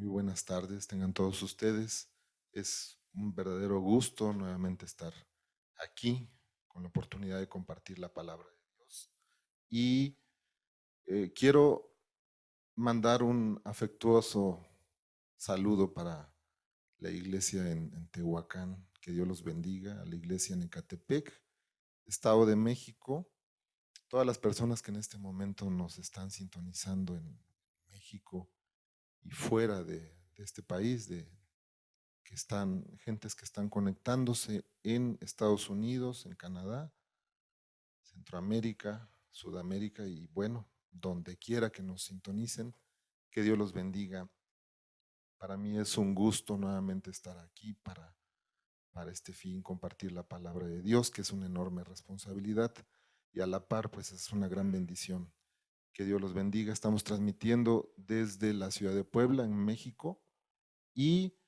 Muy buenas tardes, tengan todos ustedes. Es un verdadero gusto nuevamente estar aquí con la oportunidad de compartir la palabra de Dios. Y quiero mandar un afectuoso saludo para la iglesia en Tehuacán, que Dios los bendiga, a la iglesia en Ecatepec, Estado de México, todas las personas que en este momento nos están sintonizando en México y fuera de este país, gentes que están conectándose en Estados Unidos, en Canadá, Centroamérica, Sudamérica y bueno, donde quiera que nos sintonicen, que Dios los bendiga. Para mí es un gusto nuevamente estar aquí para este fin, compartir la palabra de Dios, que es una enorme responsabilidad y a la par pues es una gran bendición. Que Dios los bendiga. Estamos transmitiendo desde la ciudad de Puebla, en México, y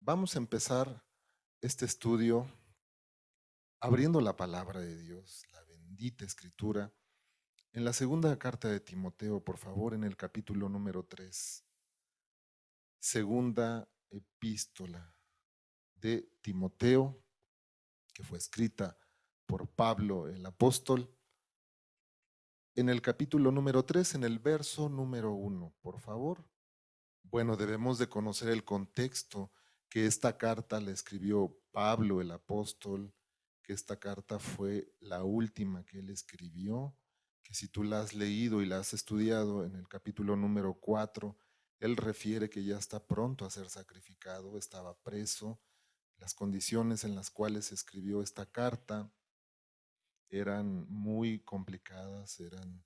vamos a empezar este estudio abriendo la palabra de Dios, la bendita escritura, en la segunda carta de Timoteo, por favor, en el capítulo número 3, segunda epístola de Timoteo, que fue escrita por Pablo el apóstol, en el capítulo número 3, en el verso número 1, por favor. Bueno, debemos de conocer el contexto que esta carta la escribió Pablo el apóstol, que esta carta fue la última que él escribió, que si tú la has leído y la has estudiado en el capítulo número 4, él refiere que ya está pronto a ser sacrificado, estaba preso, las condiciones en las cuales escribió esta carta eran muy complicadas, eran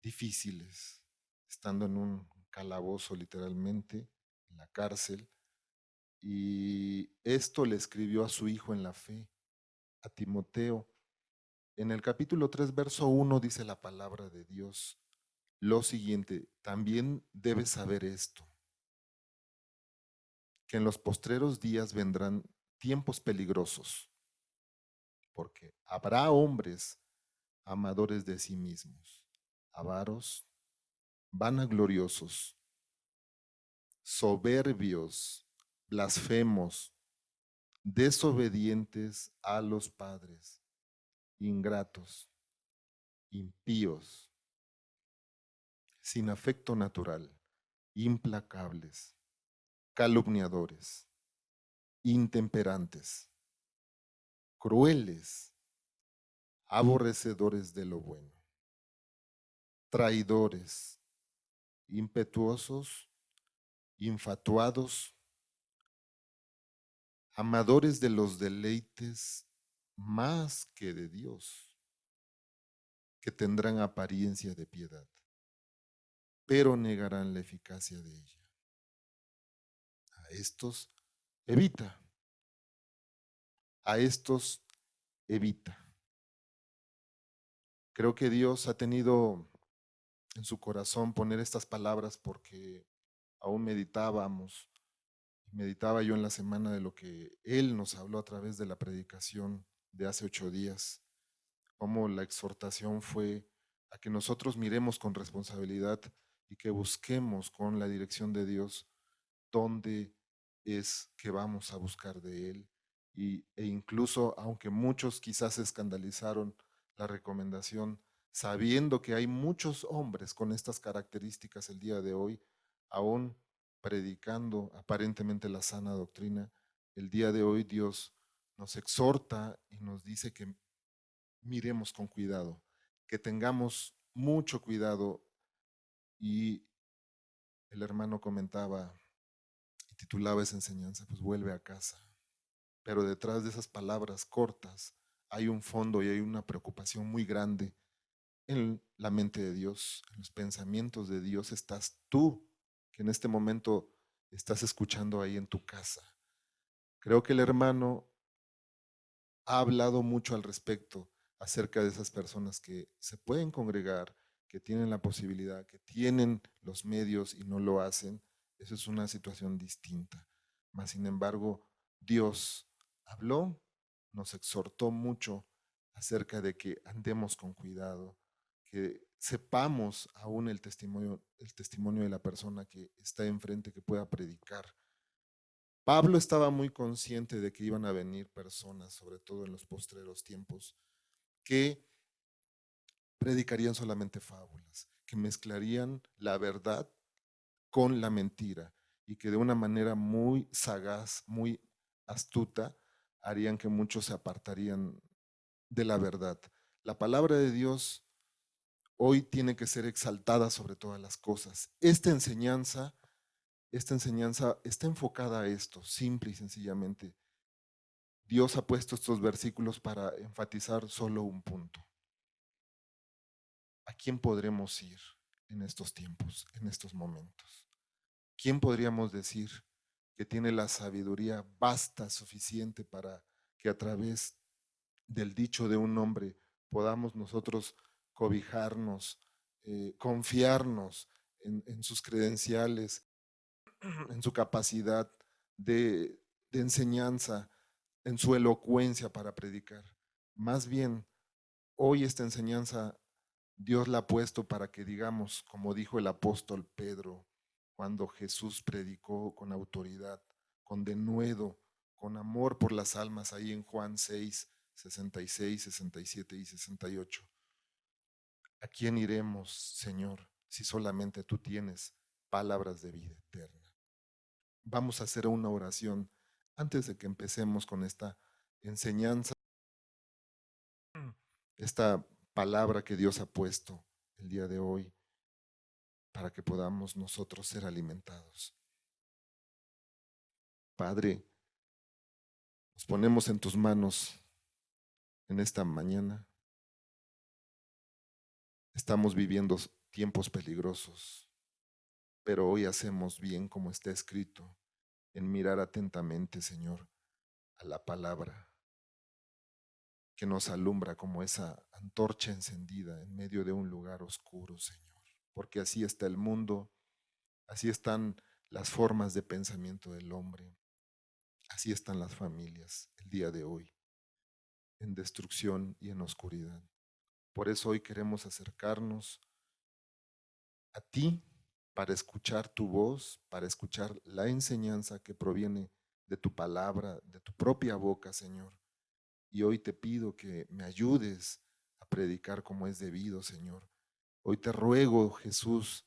difíciles, estando en un calabozo literalmente, en la cárcel, y esto le escribió a su hijo en la fe, a Timoteo. En el capítulo 3, verso 1 dice la palabra de Dios lo siguiente: también debes saber esto, que en los postreros días vendrán tiempos peligrosos, porque habrá hombres amadores de sí mismos, avaros, vanagloriosos, soberbios, blasfemos, desobedientes a los padres, ingratos, impíos, sin afecto natural, implacables, calumniadores, intemperantes, crueles, aborrecedores de lo bueno, traidores, impetuosos, infatuados, amadores de los deleites más que de Dios, que tendrán apariencia de piedad, pero negarán la eficacia de ella. A estos evita, a estos evita. Creo que Dios ha tenido en su corazón poner estas palabras porque aún meditaba yo en la semana de lo que Él nos habló a través de la predicación de hace 8 días, cómo la exhortación fue a que nosotros miremos con responsabilidad y que busquemos con la dirección de Dios dónde es que vamos a buscar de Él. E incluso, aunque muchos quizás se escandalizaron la recomendación, sabiendo que hay muchos hombres con estas características el día de hoy, aún predicando aparentemente la sana doctrina, el día de hoy Dios nos exhorta y nos dice que miremos con cuidado, que tengamos mucho cuidado. Y el hermano comentaba y titulaba esa enseñanza, pues vuelve a casa. Pero detrás de esas palabras cortas hay un fondo y hay una preocupación muy grande en la mente de Dios, en los pensamientos de Dios. Estás tú, que en este momento estás escuchando ahí en tu casa. Creo que el hermano ha hablado mucho al respecto acerca de esas personas que se pueden congregar, que tienen la posibilidad, que tienen los medios y no lo hacen. Eso es una situación distinta. Mas, sin embargo, Dios habló, nos exhortó mucho acerca de que andemos con cuidado, que sepamos aún el testimonio de la persona que está enfrente, que pueda predicar. Pablo estaba muy consciente de que iban a venir personas, sobre todo en los postreros tiempos, que predicarían solamente fábulas, que mezclarían la verdad con la mentira y que de una manera muy sagaz, muy astuta, harían que muchos se apartarían de la verdad. La palabra de Dios hoy tiene que ser exaltada sobre todas las cosas. Esta enseñanza está enfocada a esto, simple y sencillamente. Dios ha puesto estos versículos para enfatizar solo un punto. ¿A quién podremos ir en estos tiempos, en estos momentos? ¿Quién podríamos decir que tiene la sabiduría vasta suficiente para que a través del dicho de un hombre podamos nosotros cobijarnos, confiarnos en sus credenciales, en su capacidad de enseñanza, en su elocuencia para predicar? Más bien, hoy esta enseñanza Dios la ha puesto para que digamos, como dijo el apóstol Pedro, cuando Jesús predicó con autoridad, con denuedo, con amor por las almas, ahí en Juan 6, 66, 67 y 68. ¿A quién iremos, Señor, si solamente tú tienes palabras de vida eterna? Vamos a hacer una oración antes de que empecemos con esta enseñanza, esta palabra que Dios ha puesto el día de hoy para que podamos nosotros ser alimentados. Padre, nos ponemos en tus manos en esta mañana. Estamos viviendo tiempos peligrosos, pero hoy hacemos bien, como está escrito, en mirar atentamente, Señor, a la palabra que nos alumbra como esa antorcha encendida en medio de un lugar oscuro, Señor. Porque así está el mundo, así están las formas de pensamiento del hombre, así están las familias el día de hoy, en destrucción y en oscuridad. Por eso hoy queremos acercarnos a ti para escuchar tu voz, para escuchar la enseñanza que proviene de tu palabra, de tu propia boca, Señor. Y hoy te pido que me ayudes a predicar como es debido, Señor. Hoy te ruego, Jesús,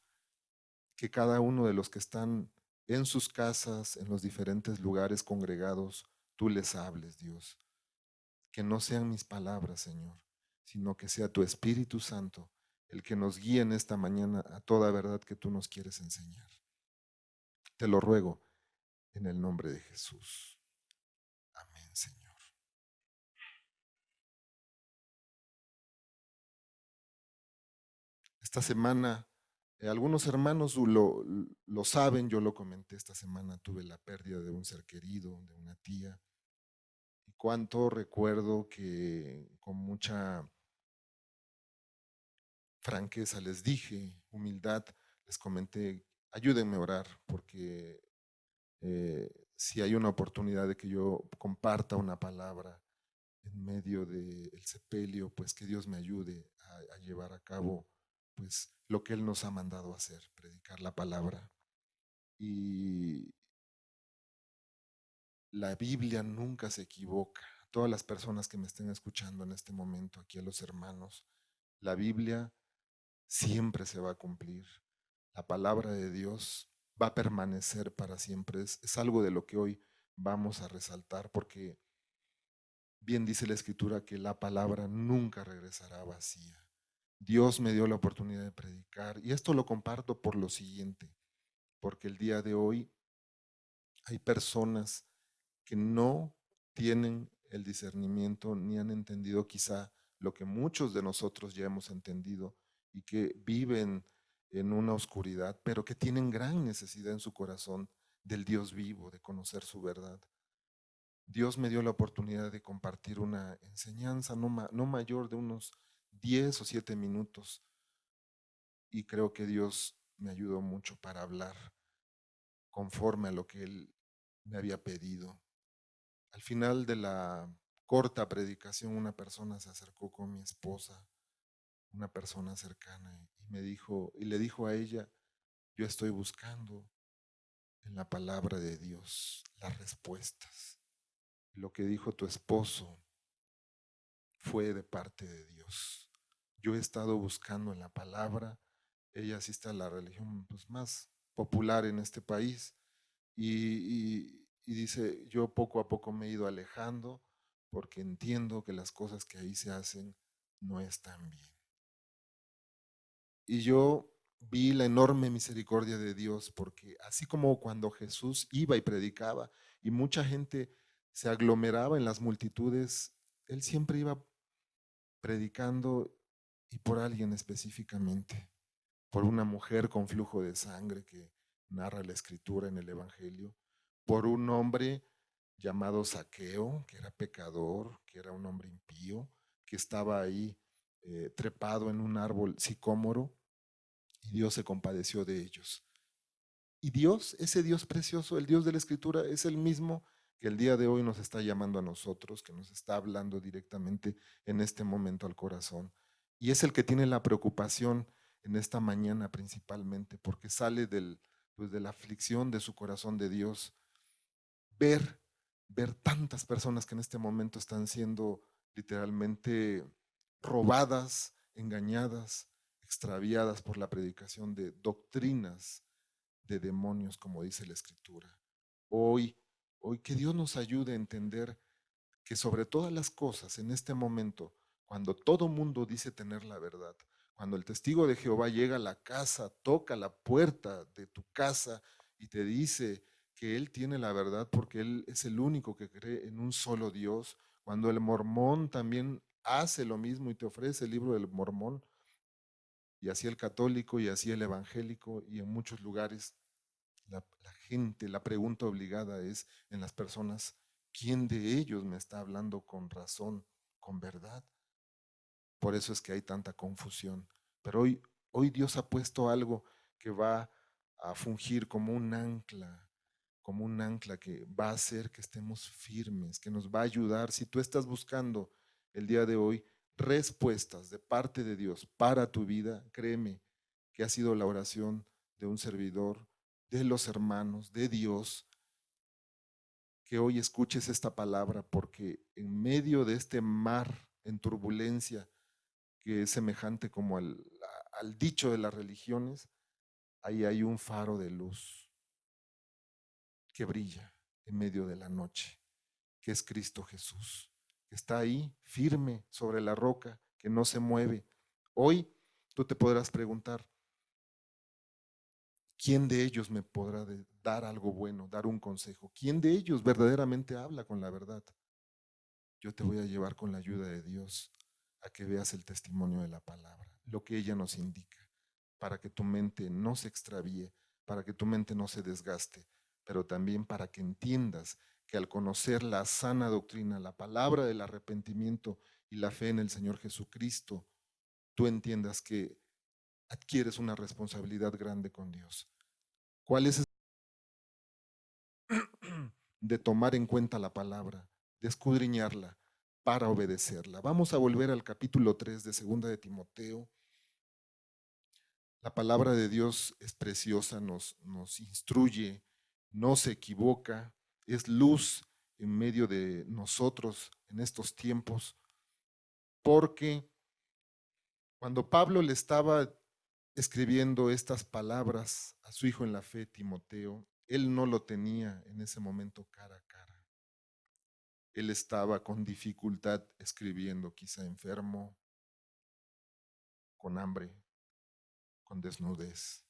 que cada uno de los que están en sus casas, en los diferentes lugares congregados, tú les hables, Dios. Que no sean mis palabras, Señor, sino que sea tu Espíritu Santo el que nos guíe en esta mañana a toda verdad que tú nos quieres enseñar. Te lo ruego en el nombre de Jesús. Amén, Señor. Esta semana, algunos hermanos lo saben, yo lo comenté esta semana, tuve la pérdida de un ser querido, de una tía, y cuánto recuerdo que con mucha franqueza les dije, humildad, les comenté, ayúdenme a orar, porque si hay una oportunidad de que yo comparta una palabra en medio del sepelio, pues que Dios me ayude a llevar a cabo pues lo que Él nos ha mandado hacer, predicar la palabra. Y la Biblia nunca se equivoca. Todas las personas que me estén escuchando en este momento, aquí a los hermanos, la Biblia siempre se va a cumplir. La palabra de Dios va a permanecer para siempre. Es algo de lo que hoy vamos a resaltar porque bien dice la Escritura que la palabra nunca regresará vacía. Dios me dio la oportunidad de predicar y esto lo comparto por lo siguiente, porque el día de hoy hay personas que no tienen el discernimiento ni han entendido quizá lo que muchos de nosotros ya hemos entendido y que viven en una oscuridad, pero que tienen gran necesidad en su corazón del Dios vivo, de conocer su verdad. Dios me dio la oportunidad de compartir una enseñanza no mayor de unos 10 o 7 minutos y creo que Dios me ayudó mucho para hablar conforme a lo que Él me había pedido. Al final de la corta predicación, una persona se acercó con mi esposa una persona cercana, y me dijo, y le dijo a ella, yo estoy buscando en la palabra de Dios las respuestas. Lo que dijo tu esposo fue de parte de Dios. Yo he estado buscando en la palabra. Ella asiste a la religión pues, más popular en este país y dice, yo poco a poco me he ido alejando porque entiendo que las cosas que ahí se hacen no están bien. Y yo vi la enorme misericordia de Dios porque así como cuando Jesús iba y predicaba y mucha gente se aglomeraba en las multitudes, él siempre iba predicando y por alguien específicamente, por una mujer con flujo de sangre que narra la escritura en el Evangelio, por un hombre llamado Zaqueo, que era pecador, que era un hombre impío, que estaba ahí trepado en un árbol sicómoro y Dios se compadeció de ellos. Y Dios, ese Dios precioso, el Dios de la Escritura, es el mismo que el día de hoy nos está llamando a nosotros, que nos está hablando directamente en este momento al corazón. Y es el que tiene la preocupación en esta mañana principalmente, porque sale pues de la aflicción de su corazón de Dios. Ver, ver tantas personas que en este momento están siendo literalmente robadas, engañadas, extraviadas por la predicación de doctrinas de demonios, como dice la Escritura. Hoy, hoy que Dios nos ayude a entender que sobre todas las cosas en este momento, cuando todo mundo dice tener la verdad, cuando el testigo de Jehová llega a la casa, toca la puerta de tu casa y te dice que él tiene la verdad porque él es el único que cree en un solo Dios, cuando el mormón también hace lo mismo y te ofrece el libro del mormón, y así el católico y así el evangélico y en muchos lugares la gente, la pregunta obligada es en las personas, ¿quién de ellos me está hablando con razón, con verdad? Por eso es que hay tanta confusión. Pero hoy Dios ha puesto algo que va a fungir como un ancla que va a hacer que estemos firmes, que nos va a ayudar. Si tú estás buscando el día de hoy respuestas de parte de Dios para tu vida, créeme que ha sido la oración de un servidor, de los hermanos, de Dios, que hoy escuches esta palabra, porque en medio de este mar en turbulencia, que es semejante como al dicho de las religiones, ahí hay un faro de luz que brilla en medio de la noche, que es Cristo Jesús, que está ahí firme sobre la roca, que no se mueve. Hoy tú te podrás preguntar, ¿quién de ellos me podrá dar algo bueno, dar un consejo? ¿Quién de ellos verdaderamente habla con la verdad? Yo te voy a llevar con la ayuda de Dios a que veas el testimonio de la palabra, lo que ella nos indica, para que tu mente no se extravíe, para que tu mente no se desgaste, pero también para que entiendas que al conocer la sana doctrina, la palabra del arrepentimiento y la fe en el Señor Jesucristo, tú entiendas que adquieres una responsabilidad grande con Dios. ¿Cuál es de tomar en cuenta la palabra, de escudriñarla para obedecerla? Vamos a volver al capítulo 3 de Segunda de Timoteo. La palabra de Dios es preciosa, nos instruye, no se equivoca, es luz en medio de nosotros en estos tiempos, porque cuando Pablo le estaba escribiendo estas palabras a su hijo en la fe, Timoteo, él no lo tenía en ese momento cara a cara. Él estaba con dificultad escribiendo, quizá enfermo, con hambre, con desnudez,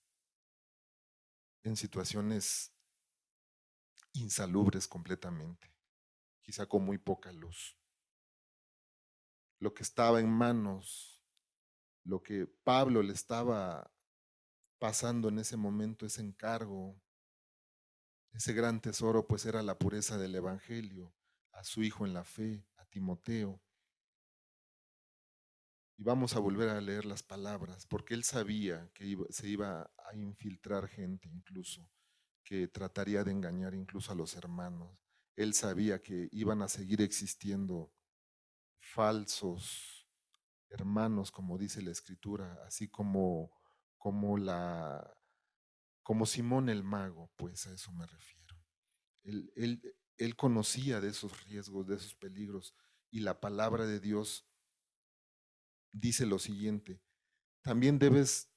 en situaciones insalubres completamente, quizá con muy poca luz. Lo que estaba en manos, lo que Pablo le estaba pasando en ese momento, ese encargo, ese gran tesoro, pues era la pureza del Evangelio, a su hijo en la fe, a Timoteo. Y vamos a volver a leer las palabras, porque él sabía que se iba a infiltrar gente incluso, que trataría de engañar incluso a los hermanos. Él sabía que iban a seguir existiendo falsos hermanos, como dice la Escritura, así como como Simón el mago, pues a eso me refiero. Él conocía de esos riesgos, de esos peligros, y la palabra de Dios dice lo siguiente: también debes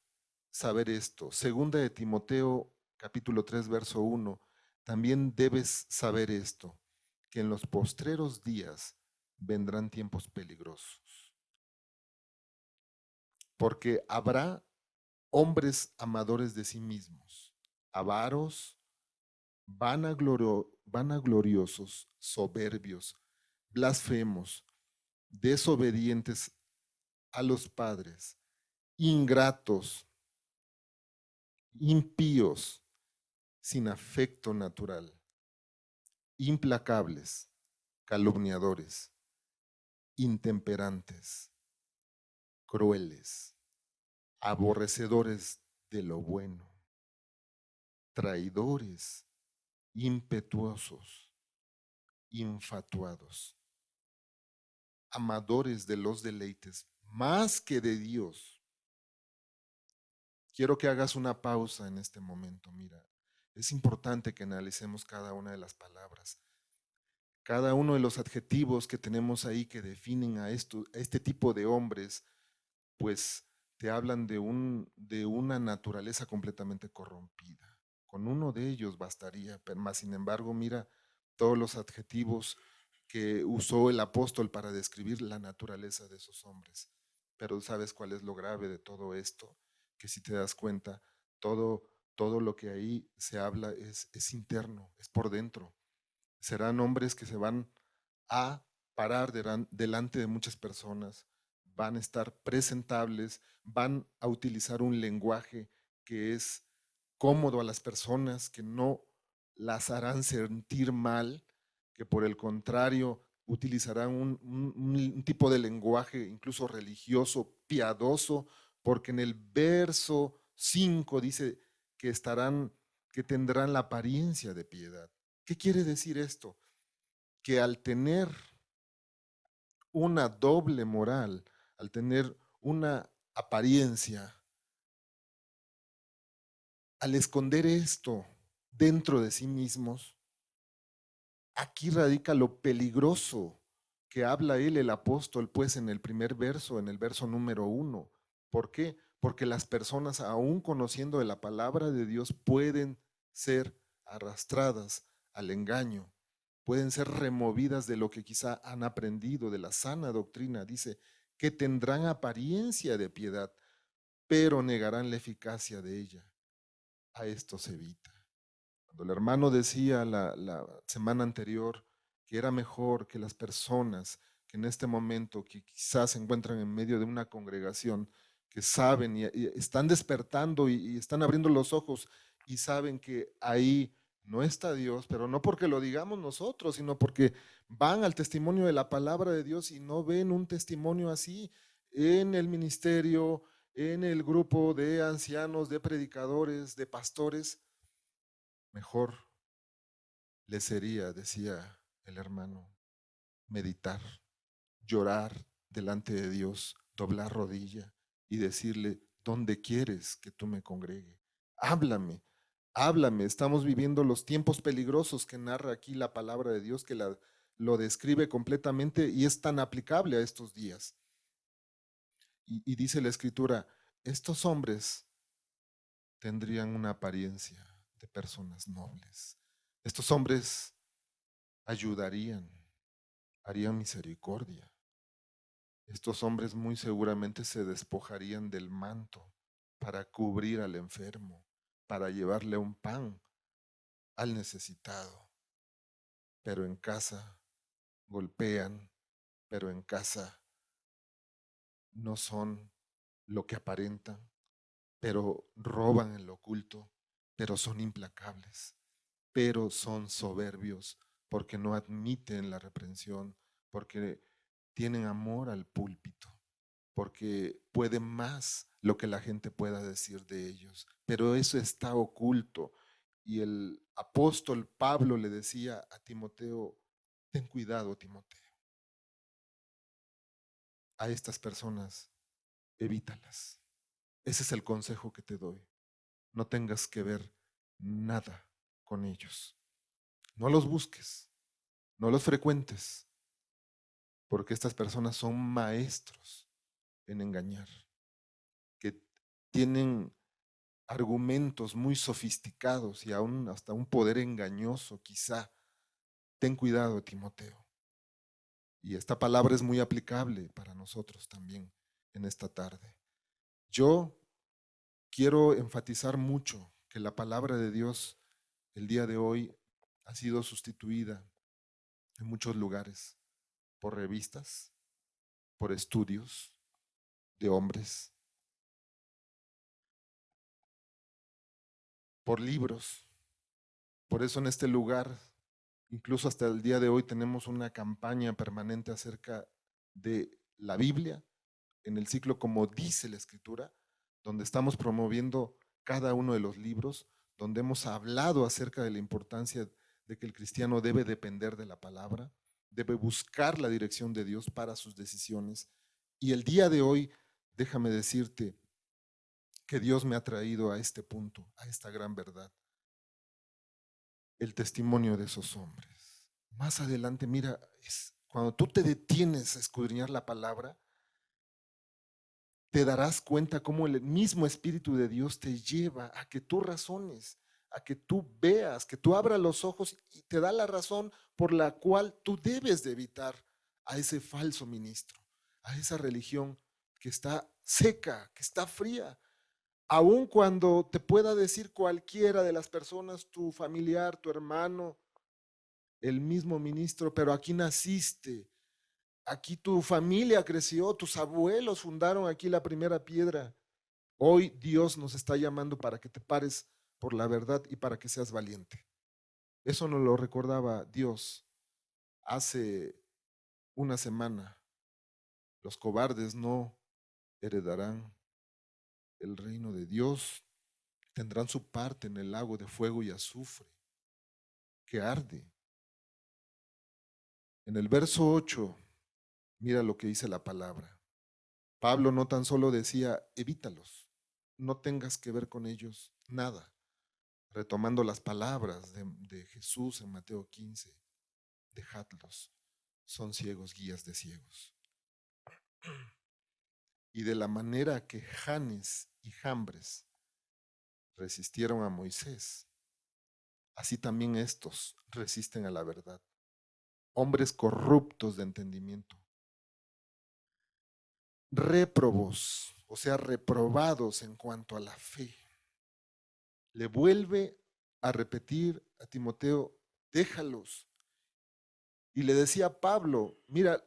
saber esto. Segunda de Timoteo, capítulo 3 verso 1. También debes saber esto, que en los postreros días vendrán tiempos peligrosos, porque habrá hombres amadores de sí mismos, avaros, vanagloriosos, soberbios, blasfemos, desobedientes a los padres, ingratos, impíos, sin afecto natural, implacables, calumniadores, intemperantes, crueles, aborrecedores de lo bueno, traidores, impetuosos, infatuados, amadores de los deleites más que de Dios. Quiero que hagas una pausa en este momento. Mira, es importante que analicemos cada una de las palabras, cada uno de los adjetivos que tenemos ahí que definen a este tipo de hombres, pues te hablan de una naturaleza completamente corrompida. Con uno de ellos bastaría, pero más sin embargo, mira todos los adjetivos que usó el apóstol para describir la naturaleza de esos hombres. Pero ¿sabes cuál es lo grave de todo esto? Que si te das cuenta, todo, todo lo que ahí se habla es interno, es por dentro. Serán hombres que se van a parar delante de muchas personas, van a estar presentables, van a utilizar un lenguaje que es cómodo a las personas, que no las harán sentir mal, que por el contrario utilizarán un tipo de lenguaje incluso religioso, piadoso, porque en el verso 5 dice que que tendrán la apariencia de piedad. ¿Qué quiere decir esto? Que al tener una doble moral, al tener una apariencia, al esconder esto dentro de sí mismos, aquí radica lo peligroso que habla él, el apóstol, pues en el primer verso, en el verso número 1. ¿Por qué? Porque las personas, aún conociendo de la palabra de Dios, pueden ser arrastradas al engaño, pueden ser removidas de lo que quizá han aprendido, de la sana doctrina. Dice que tendrán apariencia de piedad, pero negarán la eficacia de ella. A esto se evita. Cuando el hermano decía la semana anterior que era mejor que las personas que en este momento, que quizás se encuentran en medio de una congregación, que saben y están despertando y están abriendo los ojos y saben que ahí no está Dios, pero no porque lo digamos nosotros, sino porque van al testimonio de la palabra de Dios y no ven un testimonio así en el ministerio, en el grupo de ancianos, de predicadores, de pastores. Mejor le sería, decía el hermano, meditar, llorar delante de Dios, doblar rodilla y decirle: ¿dónde quieres que tú me congregue? Háblame, háblame. Estamos viviendo los tiempos peligrosos que narra aquí la palabra de Dios, que lo describe completamente y es tan aplicable a estos días. Y dice la escritura: estos hombres tendrían una apariencia de personas nobles. Estos hombres ayudarían, harían misericordia. Estos hombres muy seguramente se despojarían del manto para cubrir al enfermo, para llevarle un pan al necesitado. Pero en casa golpean, pero en casa no son lo que aparentan, pero roban en lo oculto, pero son implacables, pero son soberbios porque no admiten la reprensión, porque tienen amor al púlpito, porque pueden más lo que la gente pueda decir de ellos, pero eso está oculto. Y el apóstol Pablo le decía a Timoteo: ten cuidado, Timoteo, a estas personas, evítalas. Ese es el consejo que te doy. No tengas que ver nada con ellos. No los busques, no los frecuentes, porque estas personas son maestros en engañar, que tienen argumentos muy sofisticados y aún hasta un poder engañoso, quizá. Ten cuidado, Timoteo. Y esta palabra es muy aplicable para nosotros también en esta tarde. Yo quiero enfatizar mucho que la palabra de Dios el día de hoy ha sido sustituida en muchos lugares por revistas, por estudios de hombres, por libros. Por eso en este lugar, incluso hasta el día de hoy, tenemos una campaña permanente acerca de la Biblia en el ciclo como dice la Escritura, donde estamos promoviendo cada uno de los libros, donde hemos hablado acerca de la importancia de que el cristiano debe depender de la palabra, debe buscar la dirección de Dios para sus decisiones. Y el día de hoy, déjame decirte que Dios me ha traído a este punto, a esta gran verdad, el testimonio de esos hombres. Más adelante, mira, cuando tú te detienes a escudriñar la palabra, te darás cuenta cómo el mismo Espíritu de Dios te lleva a que tú razones, a que tú veas, que tú abras los ojos y te da la razón por la cual tú debes de evitar a ese falso ministro, a esa religión que está seca, que está fría. Aun cuando te pueda decir cualquiera de las personas, tu familiar, tu hermano, el mismo ministro, pero aquí naciste, aquí tu familia creció, tus abuelos fundaron aquí la primera piedra. Hoy Dios nos está llamando para que te pares por la verdad y para que seas valiente. Eso nos lo recordaba Dios hace una semana. Los cobardes no heredarán el reino de Dios, tendrán su parte en el lago de fuego y azufre que arde. En el verso 8, mira lo que dice la palabra. Pablo no tan solo decía, evítalos, no tengas que ver con ellos nada. Retomando las palabras de Jesús en Mateo 15, dejadlos, son ciegos, guías de ciegos. Y de la manera que Janes y Jambres resistieron a Moisés, así también estos resisten a la verdad. Hombres corruptos de entendimiento, réprobos, o sea, reprobados en cuanto a la fe. Le vuelve a repetir a Timoteo, déjalos. Y le decía a Pablo, mira,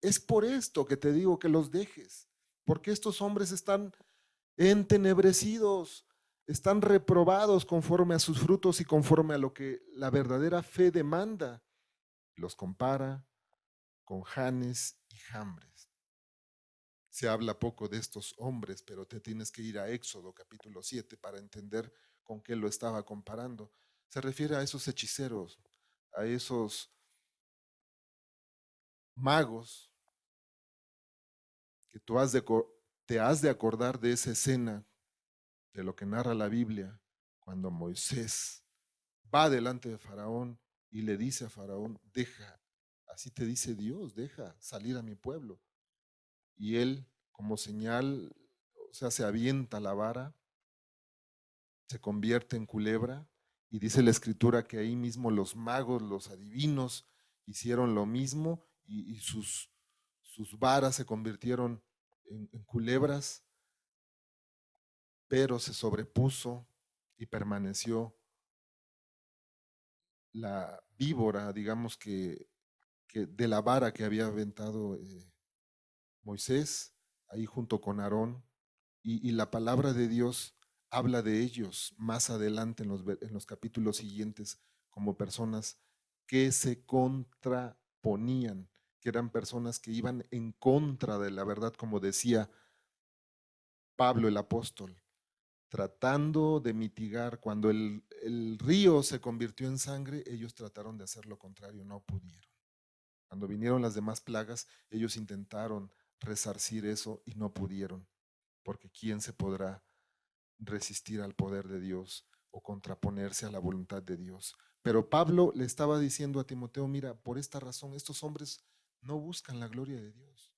es por esto que te digo que los dejes, porque estos hombres están entenebrecidos, están reprobados conforme a sus frutos y conforme a lo que la verdadera fe demanda. Los compara con Janes y Jambres. Se habla poco de estos hombres, pero te tienes que ir a Éxodo capítulo 7 para entender con qué lo estaba comparando. Se refiere a esos hechiceros, a esos magos que te has de acordar de esa escena, de lo que narra la Biblia, cuando Moisés va delante de Faraón y le dice a Faraón, deja, así te dice Dios, deja salir a mi pueblo. Y él, como señal, o sea, se avienta la vara, se convierte en culebra, y dice la escritura que ahí mismo los magos, los adivinos, hicieron lo mismo y sus varas se convirtieron en culebras, pero se sobrepuso y permaneció la víbora, digamos que de la vara que había aventado Moisés, ahí junto con Aarón, y la palabra de Dios habla de ellos más adelante en los capítulos siguientes como personas que se contraponían, que eran personas que iban en contra de la verdad, como decía Pablo el apóstol, tratando de mitigar. Cuando el río se convirtió en sangre, ellos trataron de hacer lo contrario, no pudieron. Cuando vinieron las demás plagas, ellos intentaron resarcir eso y no pudieron, porque ¿quién se podrá resistir al poder de Dios o contraponerse a la voluntad de Dios? Pero Pablo le estaba diciendo a Timoteo, mira, por esta razón estos hombres no buscan la gloria de Dios,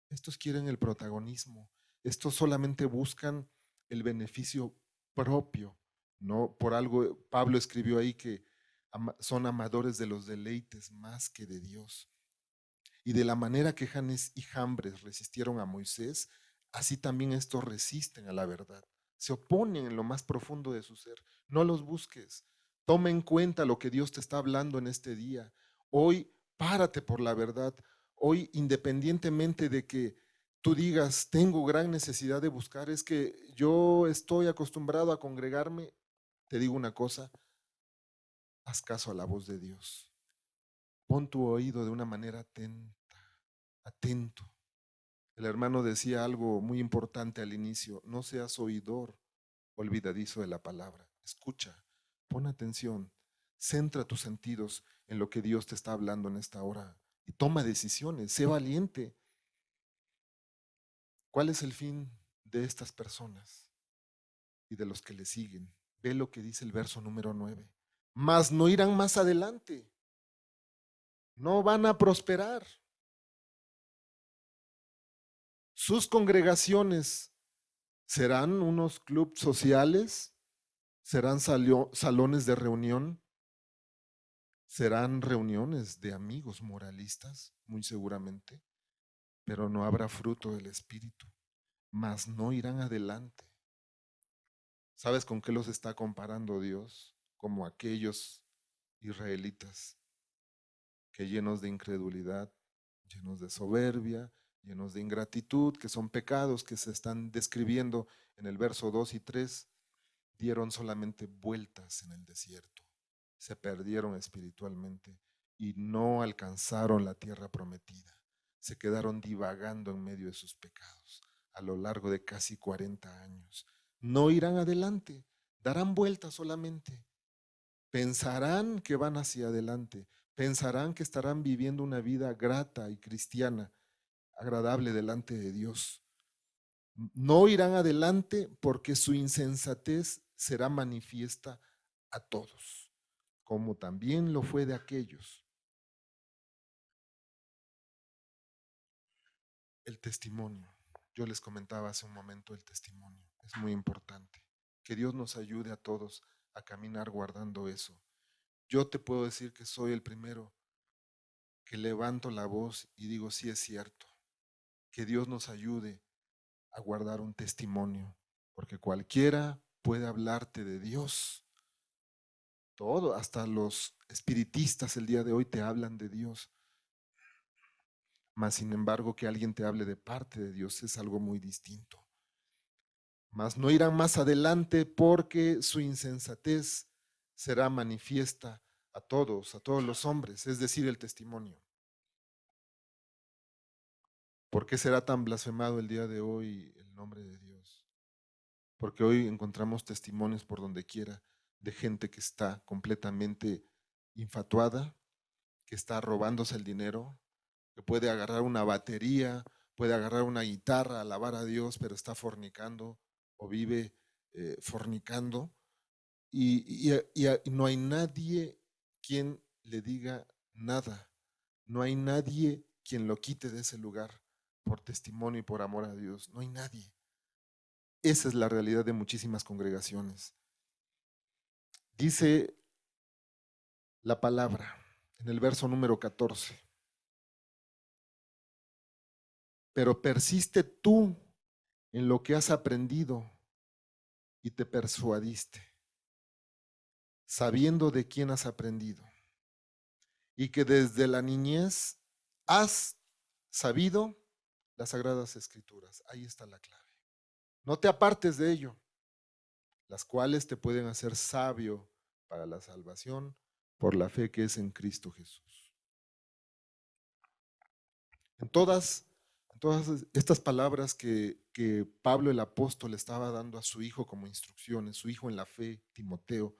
estos quieren el protagonismo, estos solamente buscan el beneficio propio, ¿no? Por algo Pablo escribió ahí que son amadores de los deleites más que de Dios. Y de la manera que Janes y Jambres resistieron a Moisés, así también estos resisten a la verdad. Se oponen en lo más profundo de su ser. No los busques. Toma en cuenta lo que Dios te está hablando en este día. Hoy párate por la verdad. Hoy, independientemente de que tú digas, tengo gran necesidad de buscar, es que yo estoy acostumbrado a congregarme, te digo una cosa, haz caso a la voz de Dios. Pon tu oído de una manera atenta, atento. El hermano decía algo muy importante al inicio: no seas oidor olvidadizo de la palabra. Escucha, pon atención, centra tus sentidos en lo que Dios te está hablando en esta hora y toma decisiones, sé valiente. ¿Cuál es el fin de estas personas y de los que le siguen? Ve lo que dice el verso número 9. Mas no irán más adelante, no van a prosperar. Sus congregaciones serán unos clubes sociales, serán salones de reunión, serán reuniones de amigos moralistas, muy seguramente, pero no habrá fruto del Espíritu, mas no irán adelante. ¿Sabes con qué los está comparando Dios? Como aquellos israelitas que llenos de incredulidad, llenos de soberbia, llenos de ingratitud, que son pecados que se están describiendo en el verso 2 y 3, dieron solamente vueltas en el desierto, se perdieron espiritualmente y no alcanzaron la tierra prometida. Se quedaron divagando en medio de sus pecados a lo largo de casi 40 años. No irán adelante, darán vueltas solamente. Pensarán que van hacia adelante, pensarán que estarán viviendo una vida grata y cristiana, agradable delante de Dios. No irán adelante porque su insensatez será manifiesta a todos, como también lo fue de aquellos. El testimonio. Yo les comentaba hace un momento el testimonio. Es muy importante. Que Dios nos ayude a todos a caminar guardando eso. Yo te puedo decir que soy el primero que levanto la voz y digo, sí es cierto. Que Dios nos ayude a guardar un testimonio, porque cualquiera puede hablarte de Dios. Todo, hasta los espiritistas el día de hoy te hablan de Dios. Mas, sin embargo, que alguien te hable de parte de Dios es algo muy distinto. Mas no irán más adelante porque su insensatez será manifiesta a todos los hombres, es decir, el testimonio. ¿Por qué será tan blasfemado el día de hoy el nombre de Dios? Porque hoy encontramos testimonios por donde quiera de gente que está completamente infatuada, que está robándose el dinero, que puede agarrar una batería, puede agarrar una guitarra, alabar a Dios, pero está fornicando o vive fornicando. Y no hay nadie quien le diga nada. No hay nadie quien lo quite de ese lugar por testimonio y por amor a Dios. No hay nadie. Esa es la realidad de muchísimas congregaciones. Dice la palabra en el verso número 14. Pero persiste tú en lo que has aprendido y te persuadiste, sabiendo de quién has aprendido y que desde la niñez has sabido las sagradas escrituras. Ahí está la clave. No te apartes de ello, las cuales te pueden hacer sabio para la salvación por la fe que es en Cristo Jesús. En todas estas palabras que Pablo el apóstol estaba dando a su hijo como instrucciones, su hijo en la fe, Timoteo,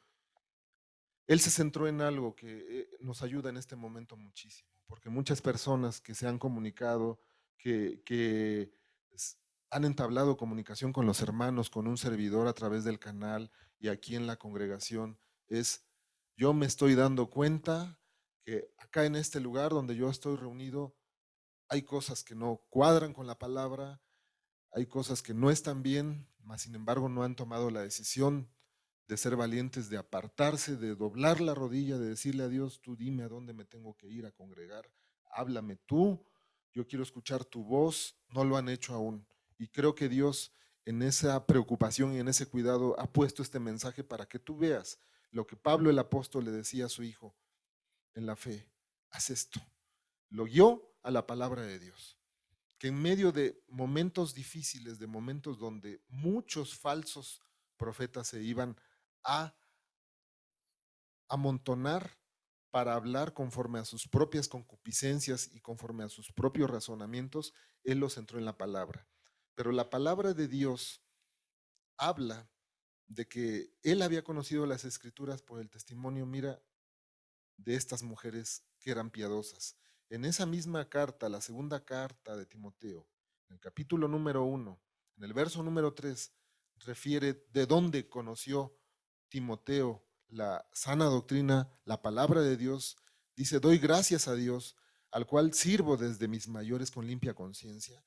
él se centró en algo que nos ayuda en este momento muchísimo, porque muchas personas que se han comunicado que han entablado comunicación con los hermanos, con un servidor a través del canal y aquí en la congregación, es yo me estoy dando cuenta que acá en este lugar donde yo estoy reunido hay cosas que no cuadran con la palabra, hay cosas que no están bien, mas sin embargo no han tomado la decisión de ser valientes, de apartarse, de doblar la rodilla, de decirle a Dios, tú dime a dónde me tengo que ir a congregar, háblame tú, yo quiero escuchar tu voz, no lo han hecho aún. Y creo que Dios en esa preocupación y en ese cuidado ha puesto este mensaje para que tú veas lo que Pablo el apóstol le decía a su hijo en la fe, haz esto. Lo guió a la palabra de Dios, que en medio de momentos difíciles, de momentos donde muchos falsos profetas se iban a amontonar para hablar conforme a sus propias concupiscencias y conforme a sus propios razonamientos, él los centró en la palabra. Pero la palabra de Dios habla de que él había conocido las escrituras por el testimonio, mira, de estas mujeres que eran piadosas. En esa misma carta, la segunda carta de Timoteo, en el capítulo número 1, en el verso número 3, refiere de dónde conoció Timoteo la sana doctrina, la palabra de Dios. Dice, doy gracias a Dios, al cual sirvo desde mis mayores con limpia conciencia,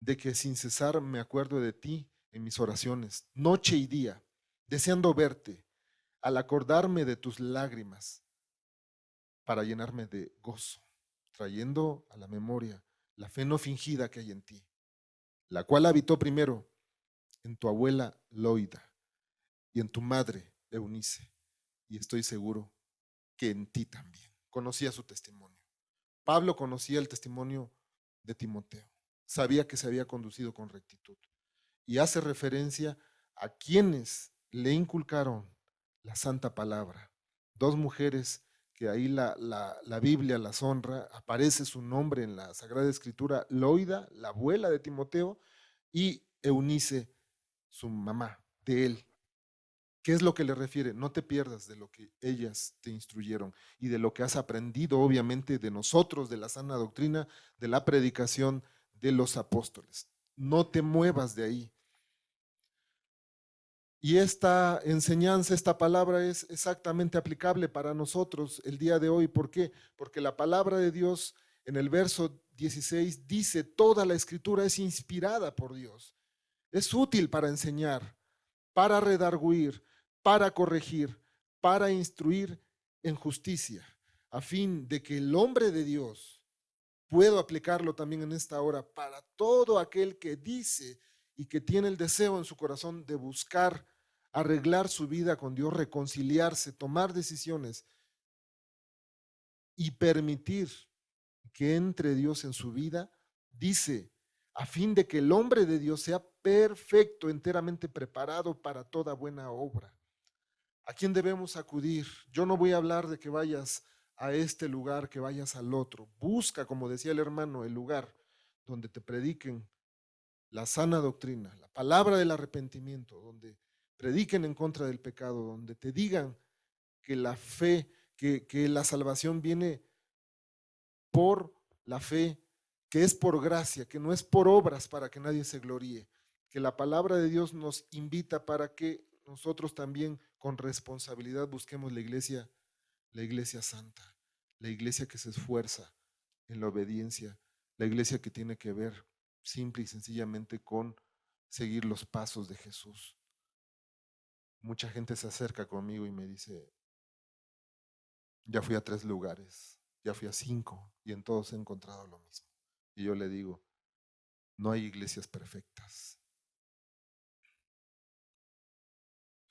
de que sin cesar me acuerdo de ti en mis oraciones, noche y día, deseando verte, al acordarme de tus lágrimas, para llenarme de gozo, trayendo a la memoria la fe no fingida que hay en ti, la cual habitó primero en tu abuela Loida y en tu madre Eunice, y estoy seguro que en ti también. Conocía su testimonio. Pablo conocía el testimonio de Timoteo, sabía que se había conducido con rectitud y hace referencia a quienes le inculcaron la santa palabra. Dos mujeres que ahí la Biblia las honra, aparece su nombre en la Sagrada Escritura, Loida, la abuela de Timoteo, y Eunice, su mamá, de él. ¿Qué es lo que le refiere? No te pierdas de lo que ellas te instruyeron y de lo que has aprendido, obviamente, de nosotros, de la sana doctrina, de la predicación de los apóstoles. No te muevas de ahí. Y esta enseñanza, esta palabra es exactamente aplicable para nosotros el día de hoy. ¿Por qué? Porque la palabra de Dios en el verso 16 dice, toda la escritura es inspirada por Dios. Es útil para enseñar, para redarguir, para corregir, para instruir en justicia, a fin de que el hombre de Dios, puedo aplicarlo también en esta hora, para todo aquel que dice y que tiene el deseo en su corazón de buscar arreglar su vida con Dios, reconciliarse, tomar decisiones y permitir que entre Dios en su vida, dice, a fin de que el hombre de Dios sea perfecto, enteramente preparado para toda buena obra. ¿A quién debemos acudir? Yo no voy a hablar de que vayas a este lugar, que vayas al otro. Busca, como decía el hermano, el lugar donde te prediquen la sana doctrina, la palabra del arrepentimiento, donde prediquen en contra del pecado, donde te digan que la fe, que la salvación viene por la fe, que es por gracia, que no es por obras para que nadie se gloríe, que la palabra de Dios nos invita para que nosotros también con responsabilidad busquemos la iglesia santa, la iglesia que se esfuerza en la obediencia, la iglesia que tiene que ver simple y sencillamente con seguir los pasos de Jesús. Mucha gente se acerca conmigo y me dice, ya fui a 3 lugares, ya fui a 5 y en todos he encontrado lo mismo. Y yo le digo, no hay iglesias perfectas.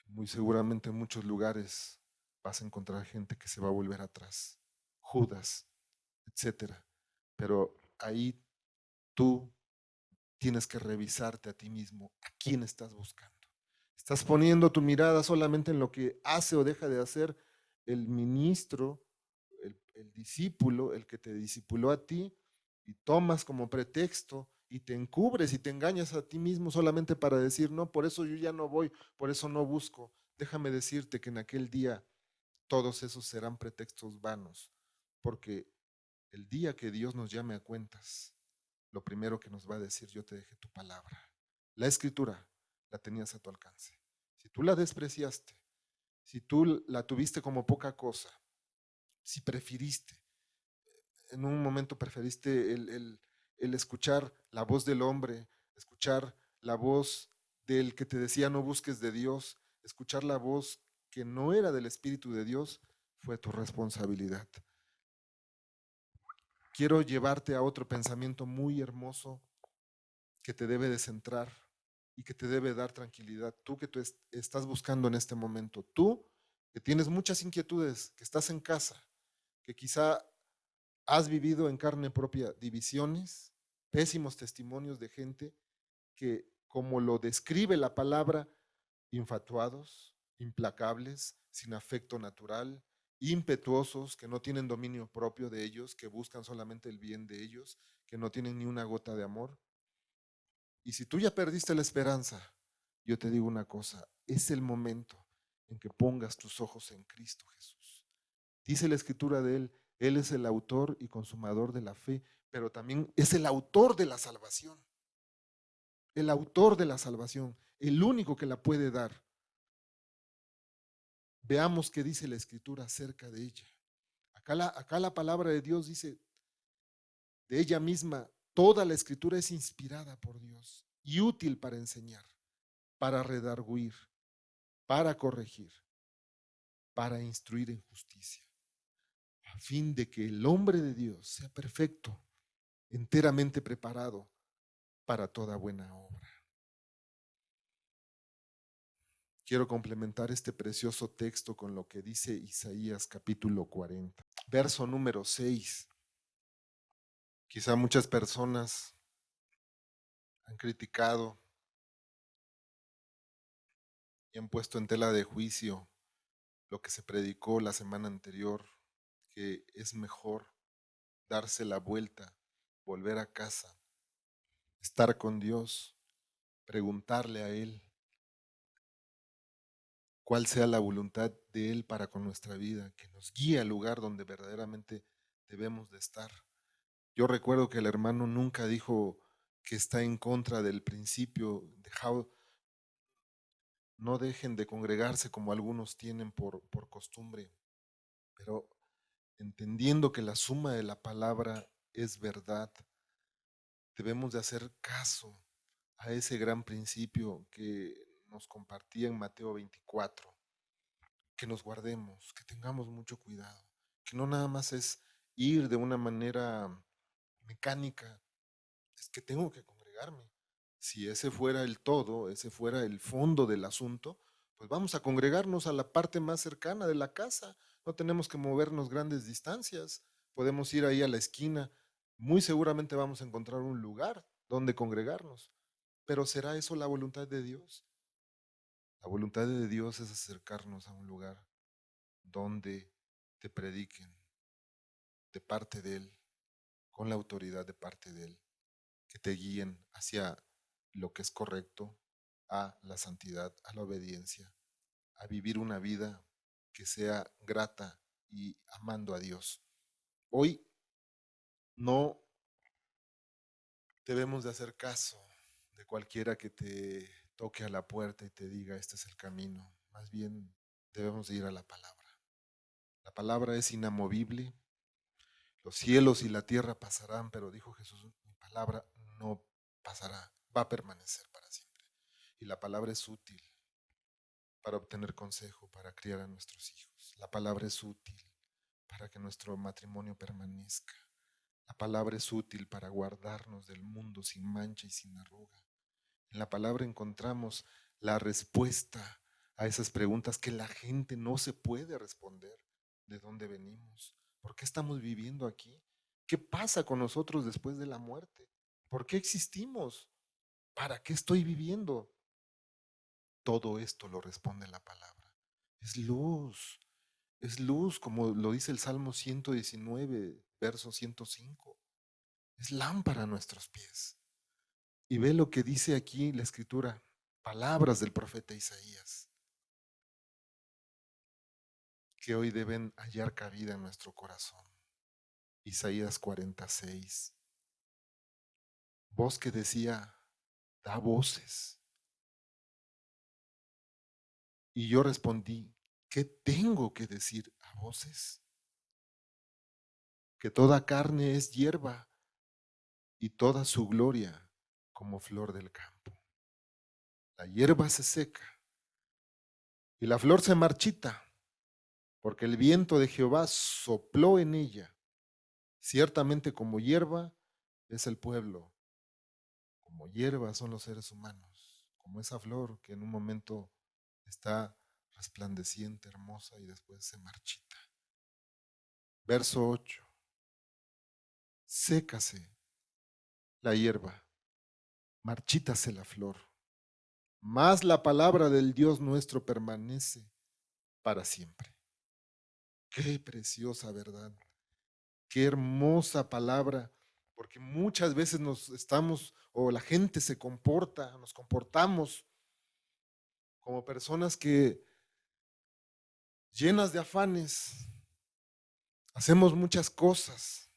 Muy seguramente en muchos lugares vas a encontrar gente que se va a volver atrás, Judas, etcétera. Pero ahí tú tienes que revisarte a ti mismo, a quién estás buscando. Estás poniendo tu mirada solamente en lo que hace o deja de hacer el ministro, el discípulo, el que te discipuló a ti, y tomas como pretexto y te encubres y te engañas a ti mismo solamente para decir, no, por eso yo ya no voy, por eso no busco. Déjame decirte que en aquel día todos esos serán pretextos vanos, porque el día que Dios nos llame a cuentas, lo primero que nos va a decir: yo te dejé tu palabra. La escritura la tenías a tu alcance. Si tú la despreciaste, si tú la tuviste como poca cosa, si preferiste, en un momento preferiste el escuchar la voz del hombre, escuchar la voz del que te decía no busques de Dios, escuchar la voz que no era del Espíritu de Dios, fue tu responsabilidad. Quiero llevarte a otro pensamiento muy hermoso que te debe de centrar y que te debe dar tranquilidad. Tú que estás buscando en este momento, tú que tienes muchas inquietudes, que estás en casa, que quizá has vivido en carne propia divisiones, pésimos testimonios de gente que, como lo describe la palabra, infatuados, implacables, sin afecto natural, impetuosos, que no tienen dominio propio de ellos, que buscan solamente el bien de ellos, que no tienen ni una gota de amor. Y si tú ya perdiste la esperanza, yo te digo una cosa: es el momento en que pongas tus ojos en Cristo Jesús. Dice la escritura de Él es el autor y consumador de la fe, pero también es el autor de la salvación. El autor de la salvación, el único que la puede dar. Veamos qué dice la escritura acerca de ella. Acá la palabra de Dios dice de ella misma: toda la escritura es inspirada por Dios y útil para enseñar, para redarguir, para corregir, para instruir en justicia, a fin de que el hombre de Dios sea perfecto, enteramente preparado para toda buena obra. Quiero complementar este precioso texto con lo que dice Isaías capítulo 40, verso número 6. Quizá muchas personas han criticado y han puesto en tela de juicio lo que se predicó la semana anterior, que es mejor darse la vuelta, volver a casa, estar con Dios, preguntarle a Él cuál sea la voluntad de Él para con nuestra vida, que nos guíe al lugar donde verdaderamente debemos de estar. Yo recuerdo que el hermano nunca dijo que está en contra del principio de no dejen de congregarse como algunos tienen por costumbre, pero entendiendo que la suma de la palabra es verdad, debemos de hacer caso a ese gran principio que nos compartía en Mateo 24, que nos guardemos, que tengamos mucho cuidado, que no nada más es ir de una manera mecánica, es que tengo que congregarme. Si ese fuera el todo, ese fuera el fondo del asunto, pues vamos a congregarnos a la parte más cercana de la casa. No tenemos que movernos grandes distancias. Podemos ir ahí a la esquina. Muy seguramente vamos a encontrar un lugar donde congregarnos. Pero ¿será eso la voluntad de Dios? La voluntad de Dios es acercarnos a un lugar donde te prediquen de parte de Él, con la autoridad de parte de Él, que te guíen hacia lo que es correcto, a la santidad, a la obediencia, a vivir una vida que sea grata y amando a Dios. Hoy no debemos de hacer caso de cualquiera que te toque a la puerta y te diga este es el camino. Más bien debemos de ir a la palabra. La palabra es inamovible. Los cielos y la tierra pasarán, pero dijo Jesús, mi palabra no pasará, va a permanecer para siempre. Y la palabra es útil para obtener consejo, para criar a nuestros hijos. La palabra es útil para que nuestro matrimonio permanezca. La palabra es útil para guardarnos del mundo sin mancha y sin arruga. En la palabra encontramos la respuesta a esas preguntas que la gente no se puede responder. ¿De dónde venimos? ¿Por qué estamos viviendo aquí? ¿Qué pasa con nosotros después de la muerte? ¿Por qué existimos? ¿Para qué estoy viviendo? Todo esto lo responde la palabra. Es luz, como lo dice el Salmo 119, verso 105. Es lámpara a nuestros pies. Y ve lo que dice aquí la escritura, palabras del profeta Isaías, que hoy deben hallar cabida en nuestro corazón. Isaías 46. voz que decía, da voces. Y yo respondí, ¿qué tengo que decir a voces? Que toda carne es hierba y toda su gloria como flor del campo. La hierba se seca y la flor se marchita, porque el viento de Jehová sopló en ella. Ciertamente como hierba es el pueblo, como hierba son los seres humanos, como esa flor que en un momento está resplandeciente, hermosa y después se marchita. Verso 8. Sécase la hierba, marchítase la flor, mas la palabra del Dios nuestro permanece para siempre. Qué preciosa verdad, qué hermosa palabra, porque muchas veces nos estamos, o la gente se comporta, nos comportamos como personas que llenas de afanes, hacemos muchas cosas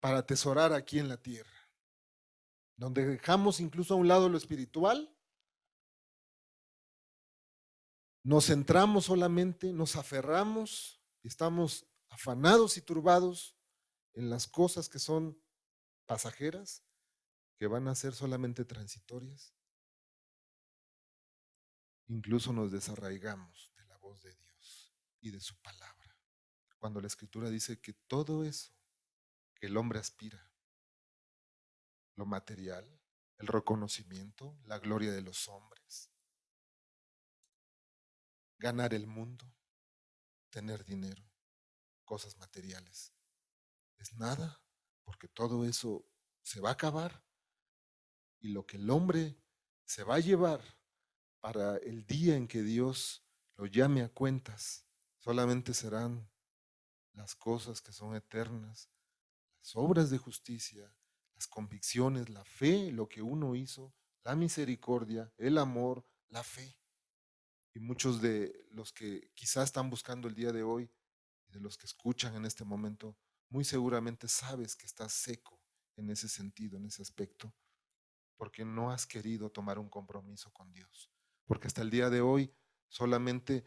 para atesorar aquí en la tierra, donde dejamos incluso a un lado lo espiritual, nos centramos solamente, nos aferramos, estamos afanados y turbados en las cosas que son pasajeras, que van a ser solamente transitorias. Incluso nos desarraigamos de la voz de Dios y de su palabra. Cuando la Escritura dice que todo eso que el hombre aspira, lo material, el reconocimiento, la gloria de los hombres, ganar el mundo, tener dinero, cosas materiales, es nada, porque todo eso se va a acabar y lo que el hombre se va a llevar para el día en que Dios lo llame a cuentas, solamente serán las cosas que son eternas, las obras de justicia, las convicciones, la fe, lo que uno hizo, la misericordia, el amor, la fe. Y muchos de los que quizás están buscando el día de hoy y de los que escuchan en este momento, muy seguramente sabes que estás seco en ese sentido, en ese aspecto, porque no has querido tomar un compromiso con Dios. Porque hasta el día de hoy solamente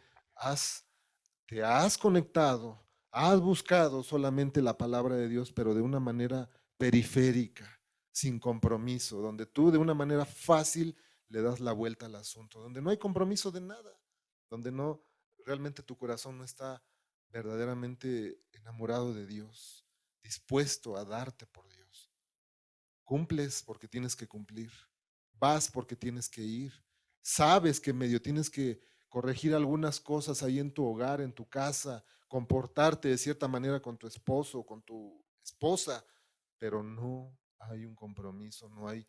te has conectado, has buscado solamente la palabra de Dios, pero de una manera periférica, sin compromiso, donde tú de una manera fácil le das la vuelta al asunto, donde no hay compromiso de nada, donde no realmente tu corazón no está verdaderamente enamorado de Dios, dispuesto a darte por Dios. Cumples porque tienes que cumplir, vas porque tienes que ir, sabes que medio tienes que corregir algunas cosas ahí en tu hogar, en tu casa, comportarte de cierta manera con tu esposo, con tu esposa, pero no hay un compromiso, no hay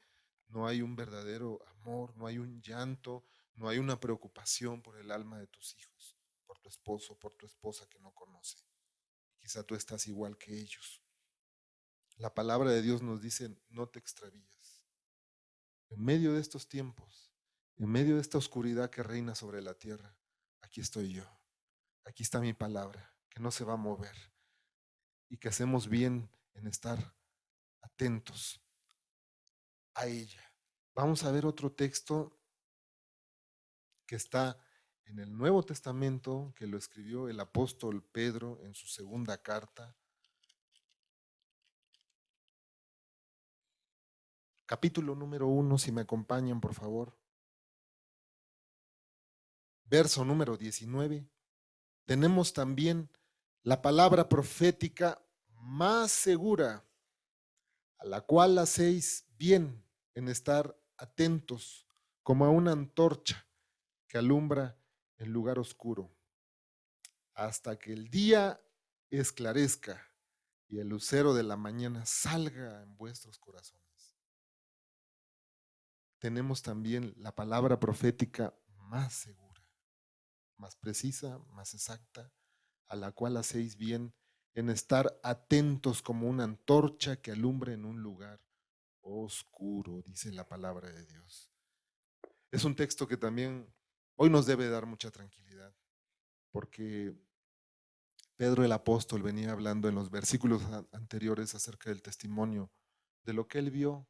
un verdadero amor, no hay un llanto, no hay una preocupación por el alma de tus hijos, por tu esposo, por tu esposa que no conoce. Quizá tú estás igual que ellos. La palabra de Dios nos dice, no te extravíes. En medio de estos tiempos, en medio de esta oscuridad que reina sobre la tierra, aquí estoy yo. Aquí está mi palabra, que no se va a mover y que hacemos bien en estar atentos a ella. Vamos a ver otro texto que está en el Nuevo Testamento, que lo escribió el apóstol Pedro en su segunda carta, capítulo número 1, si me acompañan, por favor. Verso número 19. Tenemos también la palabra profética más segura, a la cual hacéis bien en estar atentos como a una antorcha que alumbra en lugar oscuro, hasta que el día esclarezca y el lucero de la mañana salga en vuestros corazones. Tenemos también la palabra profética más segura, más precisa, más exacta, a la cual hacéis bien en estar atentos como una antorcha que alumbre en un lugar oscuro, dice la palabra de Dios. Es un texto que también hoy nos debe dar mucha tranquilidad, porque Pedro el apóstol venía hablando en los versículos anteriores acerca del testimonio de lo que él vio,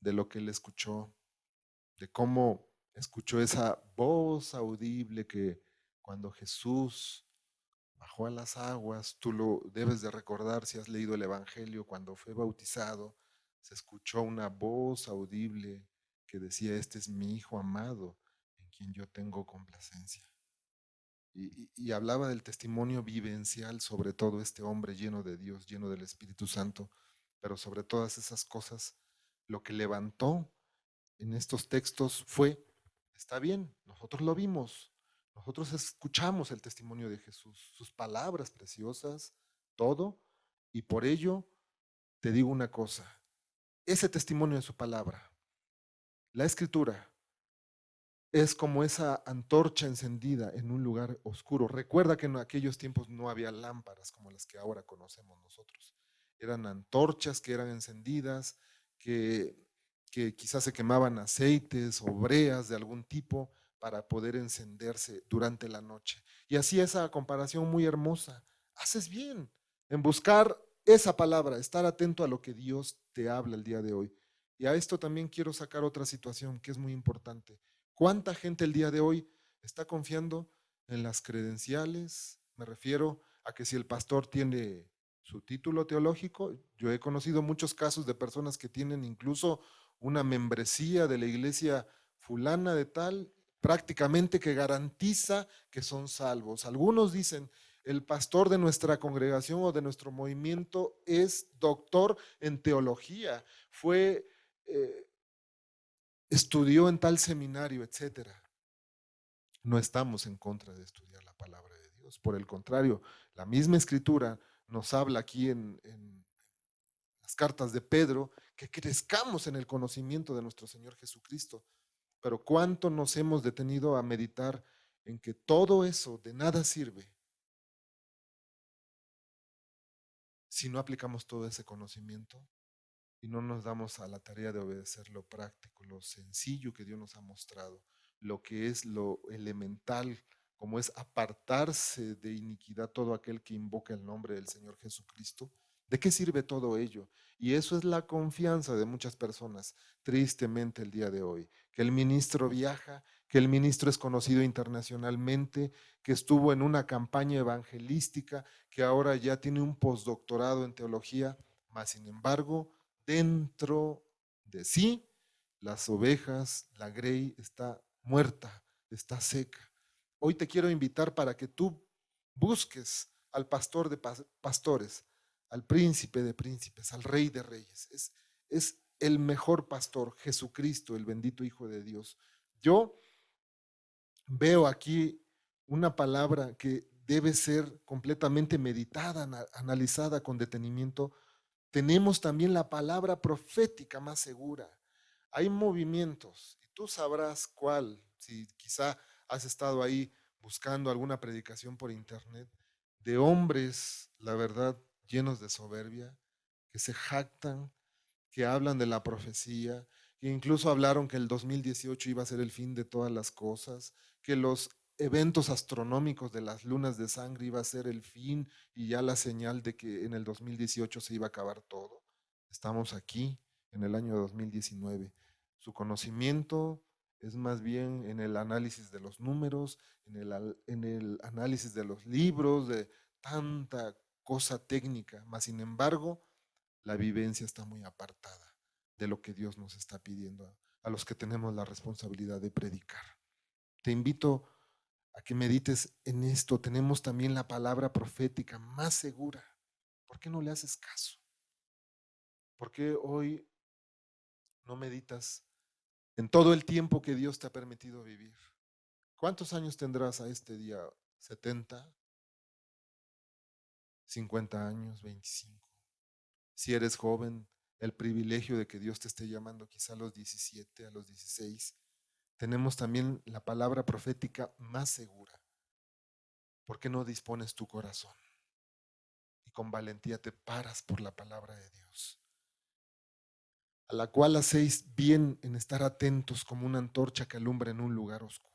de lo que él escuchó, de cómo escuchó esa voz audible que cuando Jesús bajó a las aguas, tú lo debes de recordar si has leído el Evangelio, cuando fue bautizado, se escuchó una voz audible que decía, este es mi Hijo amado, en quien yo tengo complacencia. Y hablaba del testimonio vivencial sobre todo este hombre lleno de Dios, lleno del Espíritu Santo, pero sobre todas esas cosas, lo que levantó en estos textos fue, está bien, nosotros lo vimos, nosotros escuchamos el testimonio de Jesús, sus palabras preciosas, todo, y por ello te digo una cosa, ese testimonio de su palabra, la escritura, es como esa antorcha encendida en un lugar oscuro. Recuerda que en aquellos tiempos no había lámparas como las que ahora conocemos nosotros. Eran antorchas que eran encendidas, que, que quizás se quemaban aceites o breas de algún tipo para poder encenderse durante la noche. Y así esa comparación muy hermosa. Haces bien en buscar esa palabra, estar atento a lo que Dios te habla el día de hoy. Y a esto también quiero sacar otra situación que es muy importante. ¿Cuánta gente el día de hoy está confiando en las credenciales? Me refiero a que si el pastor tiene su título teológico, yo he conocido muchos casos de personas que tienen incluso una membresía de la iglesia fulana de tal, prácticamente que garantiza que son salvos. Algunos dicen, el pastor de nuestra congregación o de nuestro movimiento es doctor en teología, fue estudió en tal seminario, etcétera. No estamos en contra de estudiar la palabra de Dios. Por el contrario, la misma escritura nos habla aquí en las cartas de Pedro que crezcamos en el conocimiento de nuestro Señor Jesucristo. Pero cuánto nos hemos detenido a meditar en que todo eso de nada sirve si no aplicamos todo ese conocimiento y no nos damos a la tarea de obedecer lo práctico, lo sencillo que Dios nos ha mostrado, lo que es lo elemental, como es apartarse de iniquidad todo aquel que invoca el nombre del Señor Jesucristo. ¿De qué sirve todo ello? Y eso es la confianza de muchas personas, tristemente el día de hoy, que el ministro viaja, que el ministro es conocido internacionalmente, que estuvo en una campaña evangelística, que ahora ya tiene un postdoctorado en teología, mas sin embargo dentro de sí, las ovejas, la grey está muerta, está seca. Hoy te quiero invitar para que tú busques al pastor de pastores, al príncipe de príncipes, al rey de reyes. Es el mejor pastor, Jesucristo, el bendito Hijo de Dios. Yo veo aquí una palabra que debe ser completamente meditada, analizada con detenimiento. Tenemos también la palabra profética más segura. Hay movimientos, y tú sabrás cuál, si quizá has estado ahí buscando alguna predicación por internet, de hombres, la verdad, llenos de soberbia, que se jactan, que hablan de la profecía, que incluso hablaron que el 2018 iba a ser el fin de todas las cosas, que los eventos astronómicos de las lunas de sangre iba a ser el fin y ya la señal de que en el 2018 se iba a acabar todo. Estamos aquí en el año 2019. Su conocimiento es más bien en el análisis de los números, en el análisis de los libros, de tanta cosa técnica, mas sin embargo, la vivencia está muy apartada de lo que Dios nos está pidiendo a los que tenemos la responsabilidad de predicar. Te invito a que medites en esto. Tenemos también la palabra profética más segura. ¿Por qué no le haces caso? ¿Por qué hoy no meditas en todo el tiempo que Dios te ha permitido vivir? ¿Cuántos años tendrás a este día? ¿70? ¿50 años? ¿25? Si eres joven, el privilegio de que Dios te esté llamando quizá a los 17, a los 16. Tenemos también la palabra profética más segura. ¿Por qué no dispones tu corazón y con valentía te paras por la palabra de Dios? A la cual hacéis bien en estar atentos como una antorcha que alumbra en un lugar oscuro.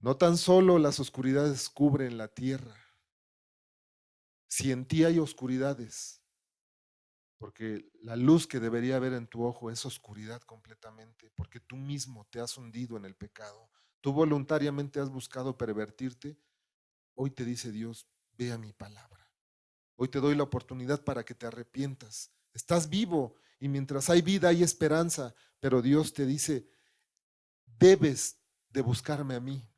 No tan solo las oscuridades cubren la tierra. Si en ti hay oscuridades, porque la luz que debería haber en tu ojo es oscuridad completamente, porque tú mismo te has hundido en el pecado. Tú voluntariamente has buscado pervertirte. Hoy te dice Dios, ve a mi palabra. Hoy te doy la oportunidad para que te arrepientas. Estás vivo y mientras hay vida hay esperanza, pero Dios te dice, debes de buscarme a mí,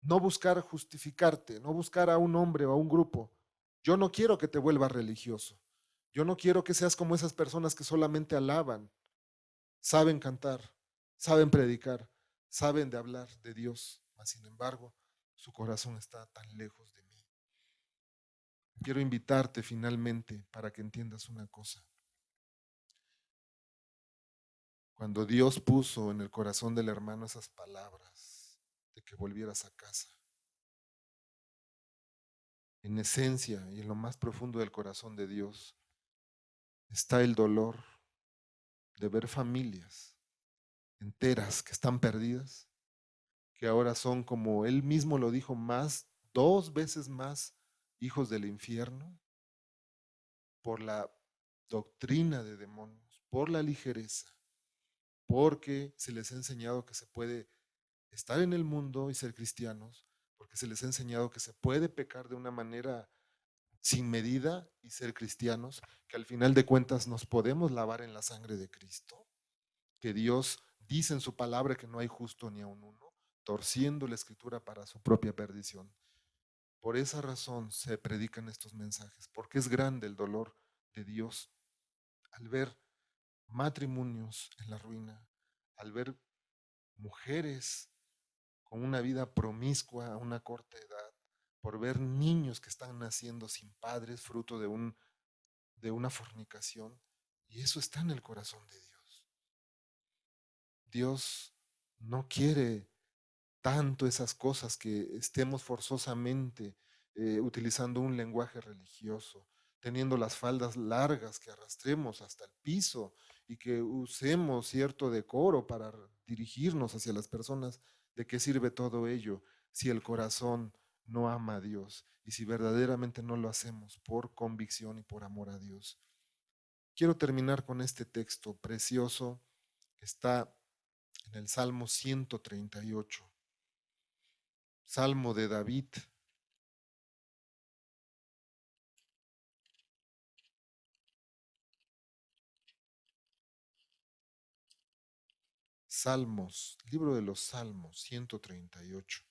no buscar justificarte, no buscar a un hombre o a un grupo. Yo no quiero que te vuelvas religioso. Yo no quiero que seas como esas personas que solamente alaban, saben cantar, saben predicar, saben de hablar de Dios, mas sin embargo, su corazón está tan lejos de mí. Quiero invitarte finalmente para que entiendas una cosa. Cuando Dios puso en el corazón del hermano esas palabras de que volvieras a casa, en esencia y en lo más profundo del corazón de Dios está el dolor de ver familias enteras que están perdidas, que ahora son, como él mismo lo dijo, más, 2 veces más hijos del infierno por la doctrina de demonios, por la ligereza, porque se les ha enseñado que se puede estar en el mundo y ser cristianos, porque se les ha enseñado que se puede pecar de una manera sin medida y ser cristianos, que al final de cuentas nos podemos lavar en la sangre de Cristo, que Dios dice en su palabra que no hay justo ni a un uno, torciendo la escritura para su propia perdición. Por esa razón se predican estos mensajes, porque es grande el dolor de Dios al ver matrimonios en la ruina, al ver mujeres con una vida promiscua a una corta edad, por ver niños que están naciendo sin padres, fruto de una fornicación. Y eso está en el corazón de Dios. Dios no quiere tanto esas cosas que estemos forzosamente utilizando un lenguaje religioso, teniendo las faldas largas que arrastremos hasta el piso y que usemos cierto decoro para dirigirnos hacia las personas. ¿De qué sirve todo ello si el corazón no ama a Dios y si verdaderamente no lo hacemos por convicción y por amor a Dios? Quiero terminar con este texto precioso que está en el Salmo 138. Salmo de David. Salmos, libro de los Salmos, 138.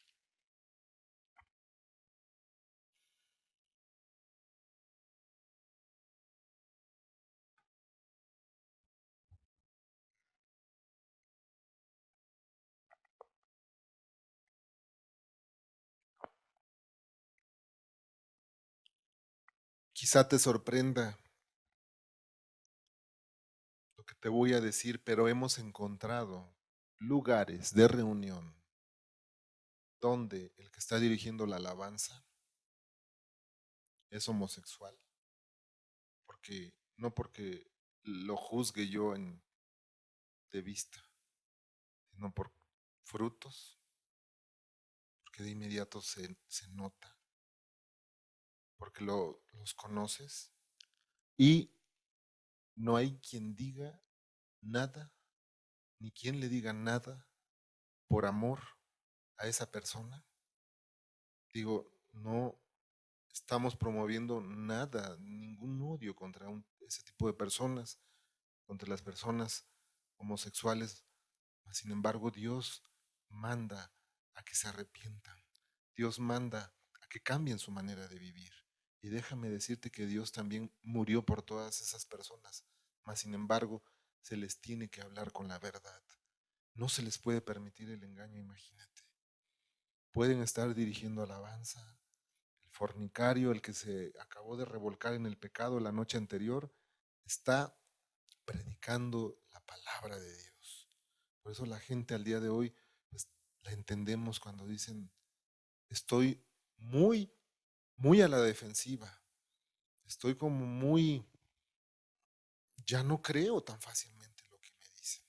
Quizá te sorprenda lo que te voy a decir, pero hemos encontrado lugares de reunión donde el que está dirigiendo la alabanza es homosexual, porque no porque lo juzgue yo de vista, sino por frutos, porque de inmediato se nota, porque los conoces y no hay quien diga nada, ni quien le diga nada por amor a esa persona. Digo, no estamos promoviendo nada, ningún odio contra ese tipo de personas, contra las personas homosexuales. Sin embargo, Dios manda a que se arrepientan. Dios manda a que cambien su manera de vivir. Y déjame decirte que Dios también murió por todas esas personas. Mas, sin embargo, se les tiene que hablar con la verdad. No se les puede permitir el engaño, imagínate. Pueden estar dirigiendo alabanza. El fornicario, el que se acabó de revolcar en el pecado la noche anterior, está predicando la palabra de Dios. Por eso la gente al día de hoy, pues, la entendemos cuando dicen, estoy muy, muy a la defensiva. Estoy como muy, ya no creo tan fácilmente lo que me dicen.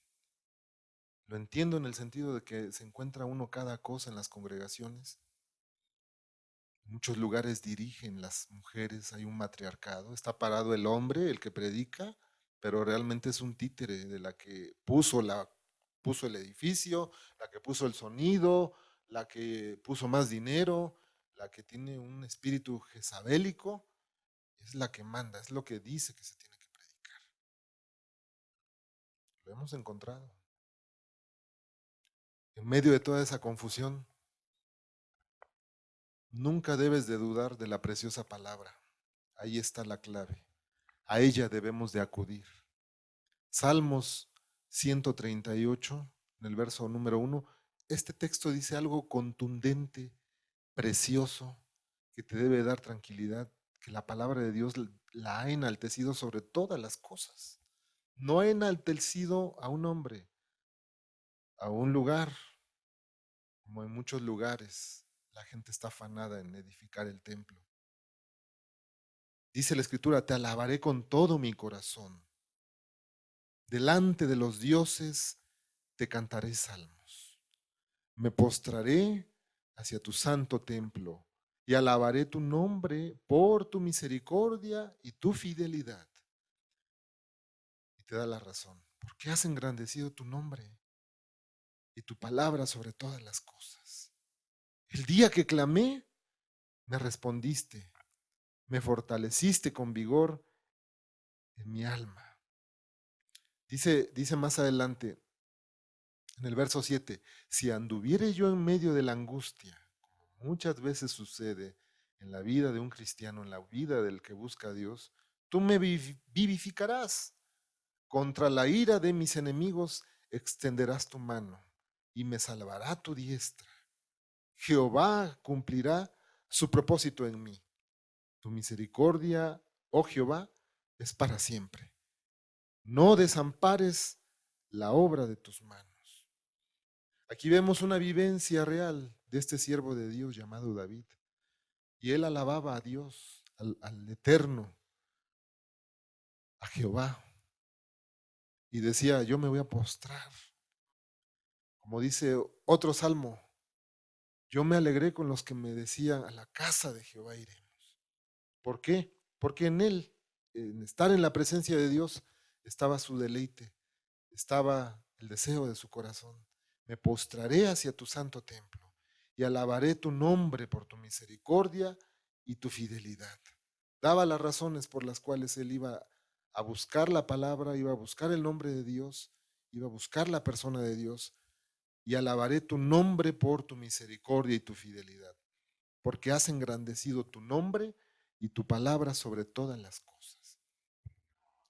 Lo entiendo en el sentido de que se encuentra uno cada cosa en las congregaciones. En muchos lugares dirigen las mujeres, hay un matriarcado, está parado el hombre, el que predica, pero realmente es un títere de la que puso el edificio, la que puso el sonido, la que puso más dinero, la que tiene un espíritu jezabélico, es la que manda, es lo que dice que se tiene que predicar. Lo hemos encontrado. En medio de toda esa confusión, nunca debes de dudar de la preciosa palabra. Ahí está la clave. A ella debemos de acudir. Salmos 138, en el verso número 1, este texto dice algo contundente, precioso, que te debe dar tranquilidad, que la palabra de Dios la ha enaltecido sobre todas las cosas. No ha enaltecido a un hombre, a un lugar, como en muchos lugares la gente está afanada en edificar el templo. Dice la Escritura, te alabaré con todo mi corazón. Delante de los dioses te cantaré salmos. Me postraré hacia tu santo templo y alabaré tu nombre por tu misericordia y tu fidelidad. Y te da la razón. Porque has engrandecido tu nombre y tu palabra sobre todas las cosas. El día que clamé, me respondiste, me fortaleciste con vigor en mi alma. Dice más adelante, en el verso 7, si anduviere yo en medio de la angustia, como muchas veces sucede en la vida de un cristiano, en la vida del que busca a Dios, tú me vivificarás. Contra la ira de mis enemigos extenderás tu mano y me salvará tu diestra. Jehová cumplirá su propósito en mí. Tu misericordia, oh Jehová, es para siempre. No desampares la obra de tus manos. Aquí vemos una vivencia real de este siervo de Dios llamado David. Y él alababa a Dios, al Eterno, a Jehová. Y decía, yo me voy a postrar. Como dice otro salmo, yo me alegré con los que me decían, a la casa de Jehová iremos. ¿Por qué? Porque en él, en estar en la presencia de Dios, estaba su deleite, estaba el deseo de su corazón. Me postraré hacia tu santo templo y alabaré tu nombre por tu misericordia y tu fidelidad. Daba las razones por las cuales él iba a buscar la palabra, iba a buscar el nombre de Dios, iba a buscar la persona de Dios, y alabaré tu nombre por tu misericordia y tu fidelidad, porque has engrandecido tu nombre y tu palabra sobre todas las cosas.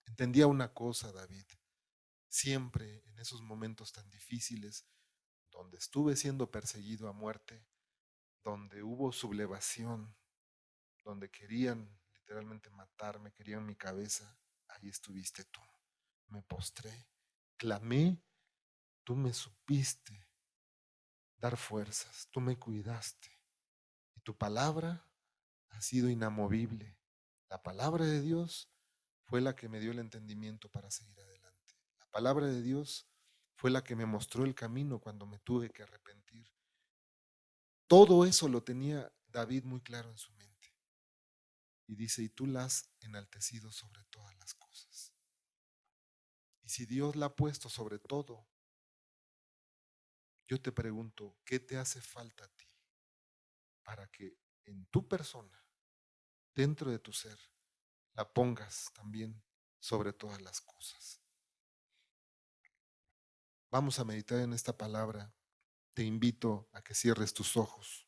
Entendía una cosa, David, siempre en esos momentos tan difíciles, donde estuve siendo perseguido a muerte, donde hubo sublevación, donde querían literalmente matarme, querían mi cabeza, ahí estuviste tú. Me postré, clamé, tú me supiste dar fuerzas, tú me cuidaste y tu palabra ha sido inamovible. La palabra de Dios fue la que me dio el entendimiento para seguir adelante. La palabra de Dios fue la que me mostró el camino cuando me tuve que arrepentir. Todo eso lo tenía David muy claro en su mente. Y dice, y tú la has enaltecido sobre todas las cosas. Y si Dios la ha puesto sobre todo, yo te pregunto, ¿qué te hace falta a ti para que en tu persona, dentro de tu ser, la pongas también sobre todas las cosas? Vamos a meditar en esta palabra. Te invito a que cierres tus ojos.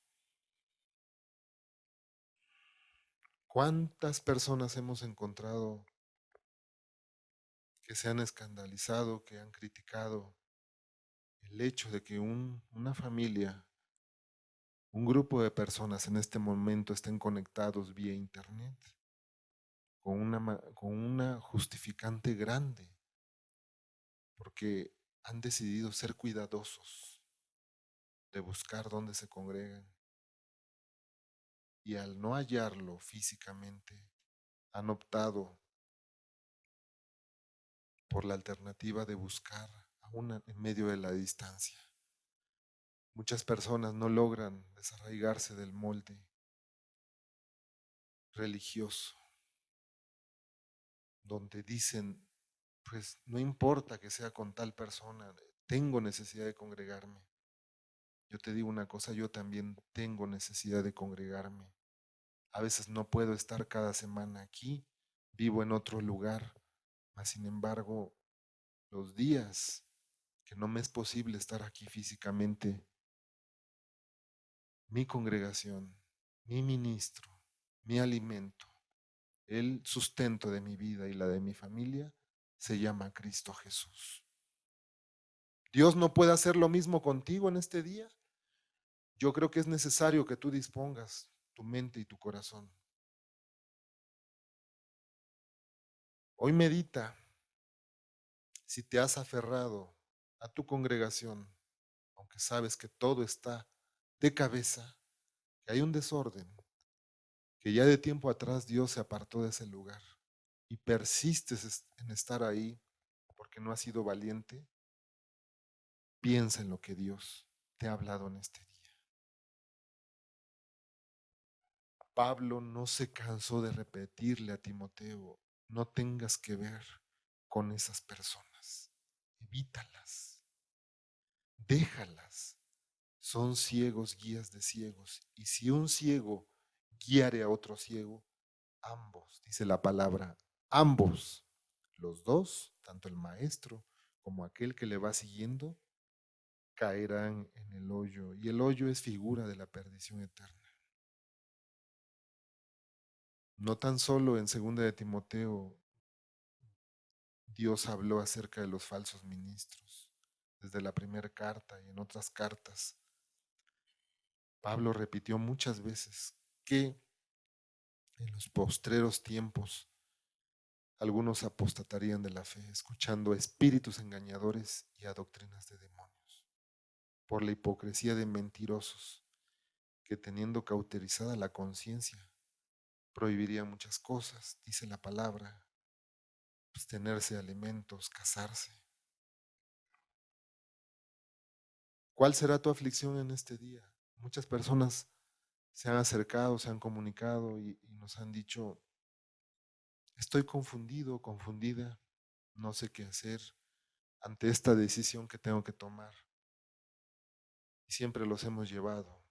¿Cuántas personas hemos encontrado que se han escandalizado, que han criticado el hecho de que una familia, un grupo de personas en este momento estén conectados vía internet con una justificante grande, porque han decidido ser cuidadosos de buscar dónde se congregan y al no hallarlo físicamente, han optado por la alternativa de buscar aún en medio de la distancia. Muchas personas no logran desarraigarse del molde religioso, donde dicen pues no importa que sea con tal persona, tengo necesidad de congregarme. Yo te digo una cosa, yo también tengo necesidad de congregarme. A veces no puedo estar cada semana aquí, vivo en otro lugar, mas sin embargo, los días que no me es posible estar aquí físicamente, mi congregación, mi ministro, mi alimento, el sustento de mi vida y la de mi familia, se llama Cristo Jesús. Dios no puede hacer lo mismo contigo en este día. Yo creo que es necesario que tú dispongas tu mente y tu corazón. Hoy medita si te has aferrado a tu congregación, aunque sabes que todo está de cabeza, que hay un desorden, que ya de tiempo atrás Dios se apartó de ese lugar y persistes en estar ahí porque no has sido valiente, piensa en lo que Dios te ha hablado en este día. Pablo no se cansó de repetirle a Timoteo, no tengas que ver con esas personas, evítalas, déjalas. Son ciegos guías de ciegos. Y si un ciego guiare a otro ciego, ambos, dice la palabra, ambos, los dos, tanto el maestro como aquel que le va siguiendo, caerán en el hoyo. Y el hoyo es figura de la perdición eterna. No tan solo en 2 de Timoteo Dios habló acerca de los falsos ministros, desde la primera carta y en otras cartas. Pablo repitió muchas veces que en los postreros tiempos algunos apostatarían de la fe, escuchando a espíritus engañadores y a doctrinas de demonios, por la hipocresía de mentirosos, que teniendo cauterizada la conciencia, prohibirían muchas cosas, dice la palabra, abstenerse de alimentos, casarse. ¿Cuál será tu aflicción en este día? Muchas personas se han acercado, se han comunicado y nos han dicho, estoy confundido, confundida, no sé qué hacer ante esta decisión que tengo que tomar. Y siempre los hemos llevado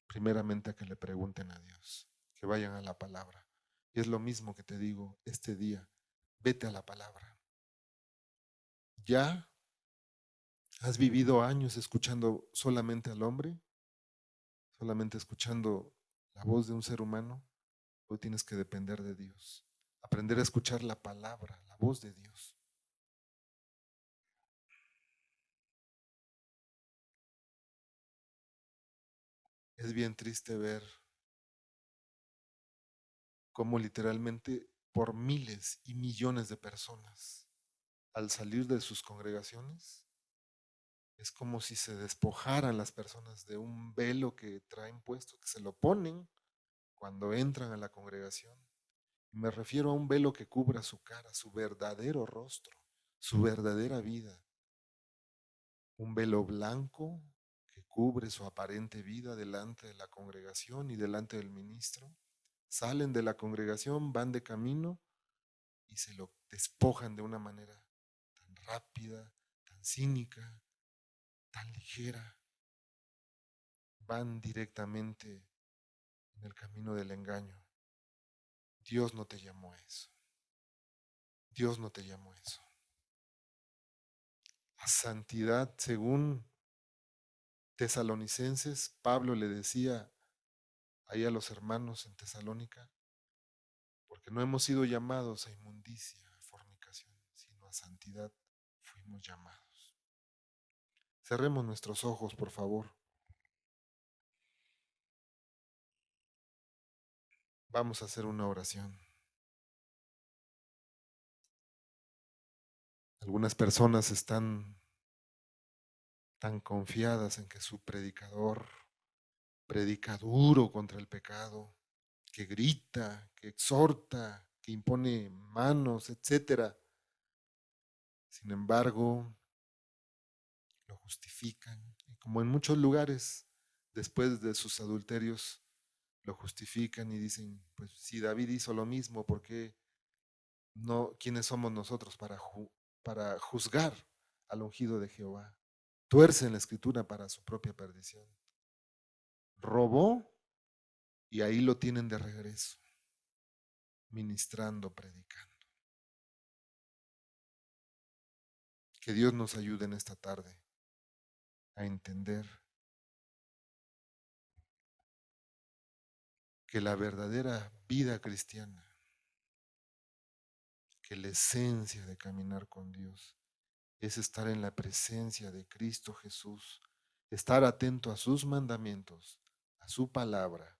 primeramente a que le pregunten a Dios, que vayan a la palabra. Y es lo mismo que te digo este día, vete a la palabra. ¿Ya has vivido años escuchando solamente al hombre? Solamente escuchando la voz de un ser humano. Hoy tienes que depender de Dios, aprender a escuchar la palabra, la voz de Dios. Es bien triste ver cómo literalmente por miles y millones de personas, al salir de sus congregaciones, es como si se despojaran las personas de un velo que traen puesto, que se lo ponen cuando entran a la congregación. Me refiero a un velo que cubra su cara, su verdadero rostro, su verdadera vida. Un velo blanco que cubre su aparente vida delante de la congregación y delante del ministro. Salen de la congregación, van de camino y se lo despojan de una manera tan rápida, tan cínica, tan ligera. Van directamente en el camino del engaño. Dios no te llamó a eso. Dios no te llamó a eso. A santidad, según Tesalonicenses, Pablo le decía ahí a los hermanos en Tesalónica, porque no hemos sido llamados a inmundicia, a fornicación, sino a santidad fuimos llamados. Cerremos nuestros ojos, por favor. Vamos a hacer una oración. Algunas personas están tan confiadas en que su predicador predica duro contra el pecado, que grita, que exhorta, que impone manos, etcétera. Sin embargo, lo justifican. Y como en muchos lugares, después de sus adulterios, lo justifican y dicen, pues si David hizo lo mismo, ¿por qué No, ¿quiénes somos nosotros para juzgar al ungido de Jehová? Tuercen la escritura para su propia perdición. Robó y ahí lo tienen de regreso, ministrando, predicando. Que Dios nos ayude en esta tarde a entender que la verdadera vida cristiana, que la esencia de caminar con Dios es estar en la presencia de Cristo Jesús, estar atento a sus mandamientos, a su palabra,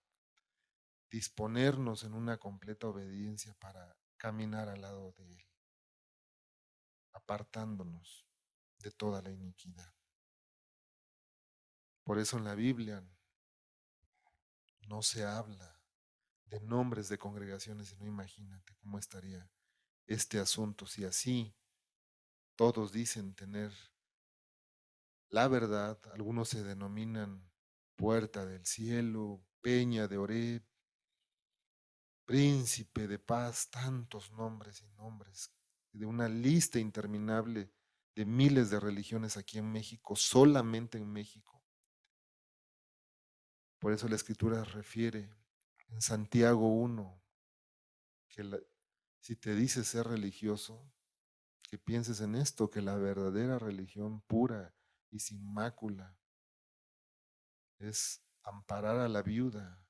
disponernos en una completa obediencia para caminar al lado de Él, apartándonos de toda la iniquidad. Por eso en la Biblia no se habla de nombres de congregaciones, sino imagínate cómo estaría este asunto si así todos dicen tener la verdad, algunos se denominan puerta del cielo, peña de Oreb, príncipe de paz, tantos nombres y nombres, de una lista interminable de miles de religiones aquí en México, solamente en México. Por eso la Escritura refiere en Santiago 1 que si te dices ser religioso, que pienses en esto, que la verdadera religión pura y sin mácula es amparar a la viuda,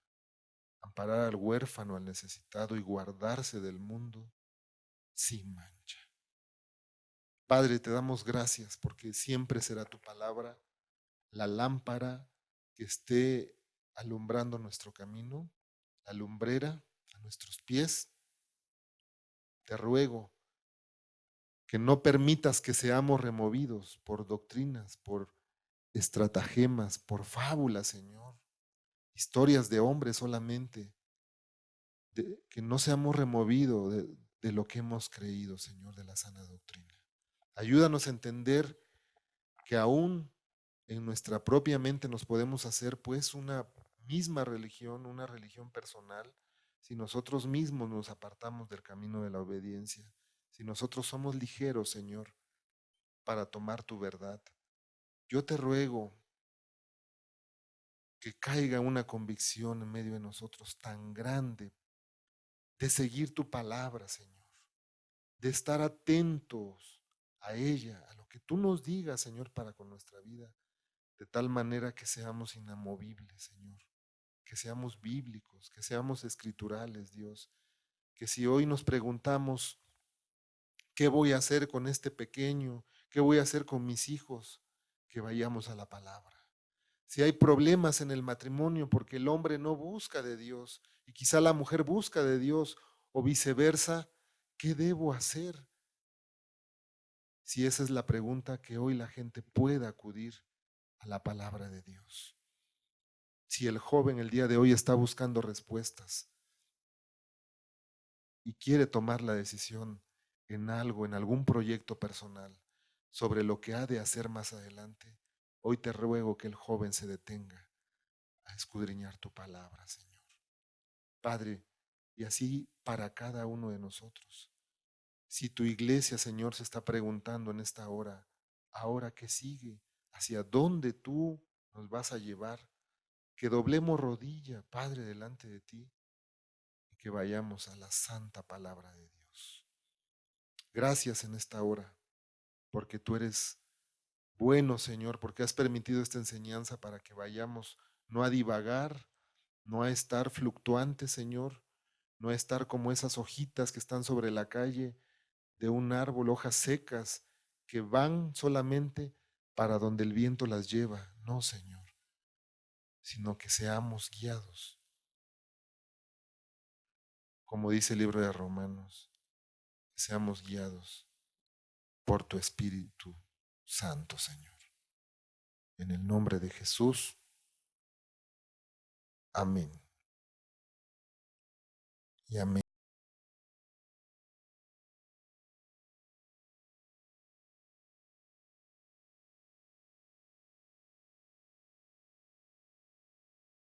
amparar al huérfano, al necesitado y guardarse del mundo sin mancha. Padre, te damos gracias porque siempre será tu palabra la lámpara que esté alumbrando nuestro camino, la lumbrera a nuestros pies. Te ruego que no permitas que seamos removidos por doctrinas, por estratagemas, por fábulas, Señor, historias de hombres solamente, que no seamos removidos de lo que hemos creído, Señor, de la sana doctrina. Ayúdanos a entender que aún en nuestra propia mente nos podemos hacer pues una misma religión, una religión personal, si nosotros mismos nos apartamos del camino de la obediencia, si nosotros somos ligeros, Señor, para tomar tu verdad. Yo te ruego que caiga una convicción en medio de nosotros tan grande de seguir tu palabra, Señor, de estar atentos a ella, a lo que tú nos digas, Señor, para con nuestra vida, de tal manera que seamos inamovibles, Señor, que seamos bíblicos, que seamos escriturales, Dios, que si hoy nos preguntamos, ¿qué voy a hacer con este pequeño? ¿Qué voy a hacer con mis hijos? Que vayamos a la palabra. Si hay problemas en el matrimonio porque el hombre no busca de Dios y quizá la mujer busca de Dios o viceversa, ¿qué debo hacer? Si esa es la pregunta que hoy la gente pueda acudir a la palabra de Dios. Si el joven el día de hoy está buscando respuestas y quiere tomar la decisión en algo, en algún proyecto personal, sobre lo que ha de hacer más adelante, hoy te ruego que el joven se detenga a escudriñar tu palabra, Señor. Padre, y así para cada uno de nosotros. Si tu iglesia, Señor, se está preguntando en esta hora, ¿ahora qué sigue? ¿Hacia dónde tú nos vas a llevar? Que doblemos rodilla, Padre, delante de ti y que vayamos a la santa palabra de Dios. Gracias en esta hora, porque tú eres bueno, Señor, porque has permitido esta enseñanza para que vayamos no a divagar, no a estar fluctuantes, Señor, no a estar como esas hojitas que están sobre la calle de un árbol, hojas secas que van solamente para donde el viento las lleva. No, Señor, sino que seamos guiados, como dice el libro de Romanos, que seamos guiados por tu Espíritu Santo, Señor. En el nombre de Jesús, amén. Y amén.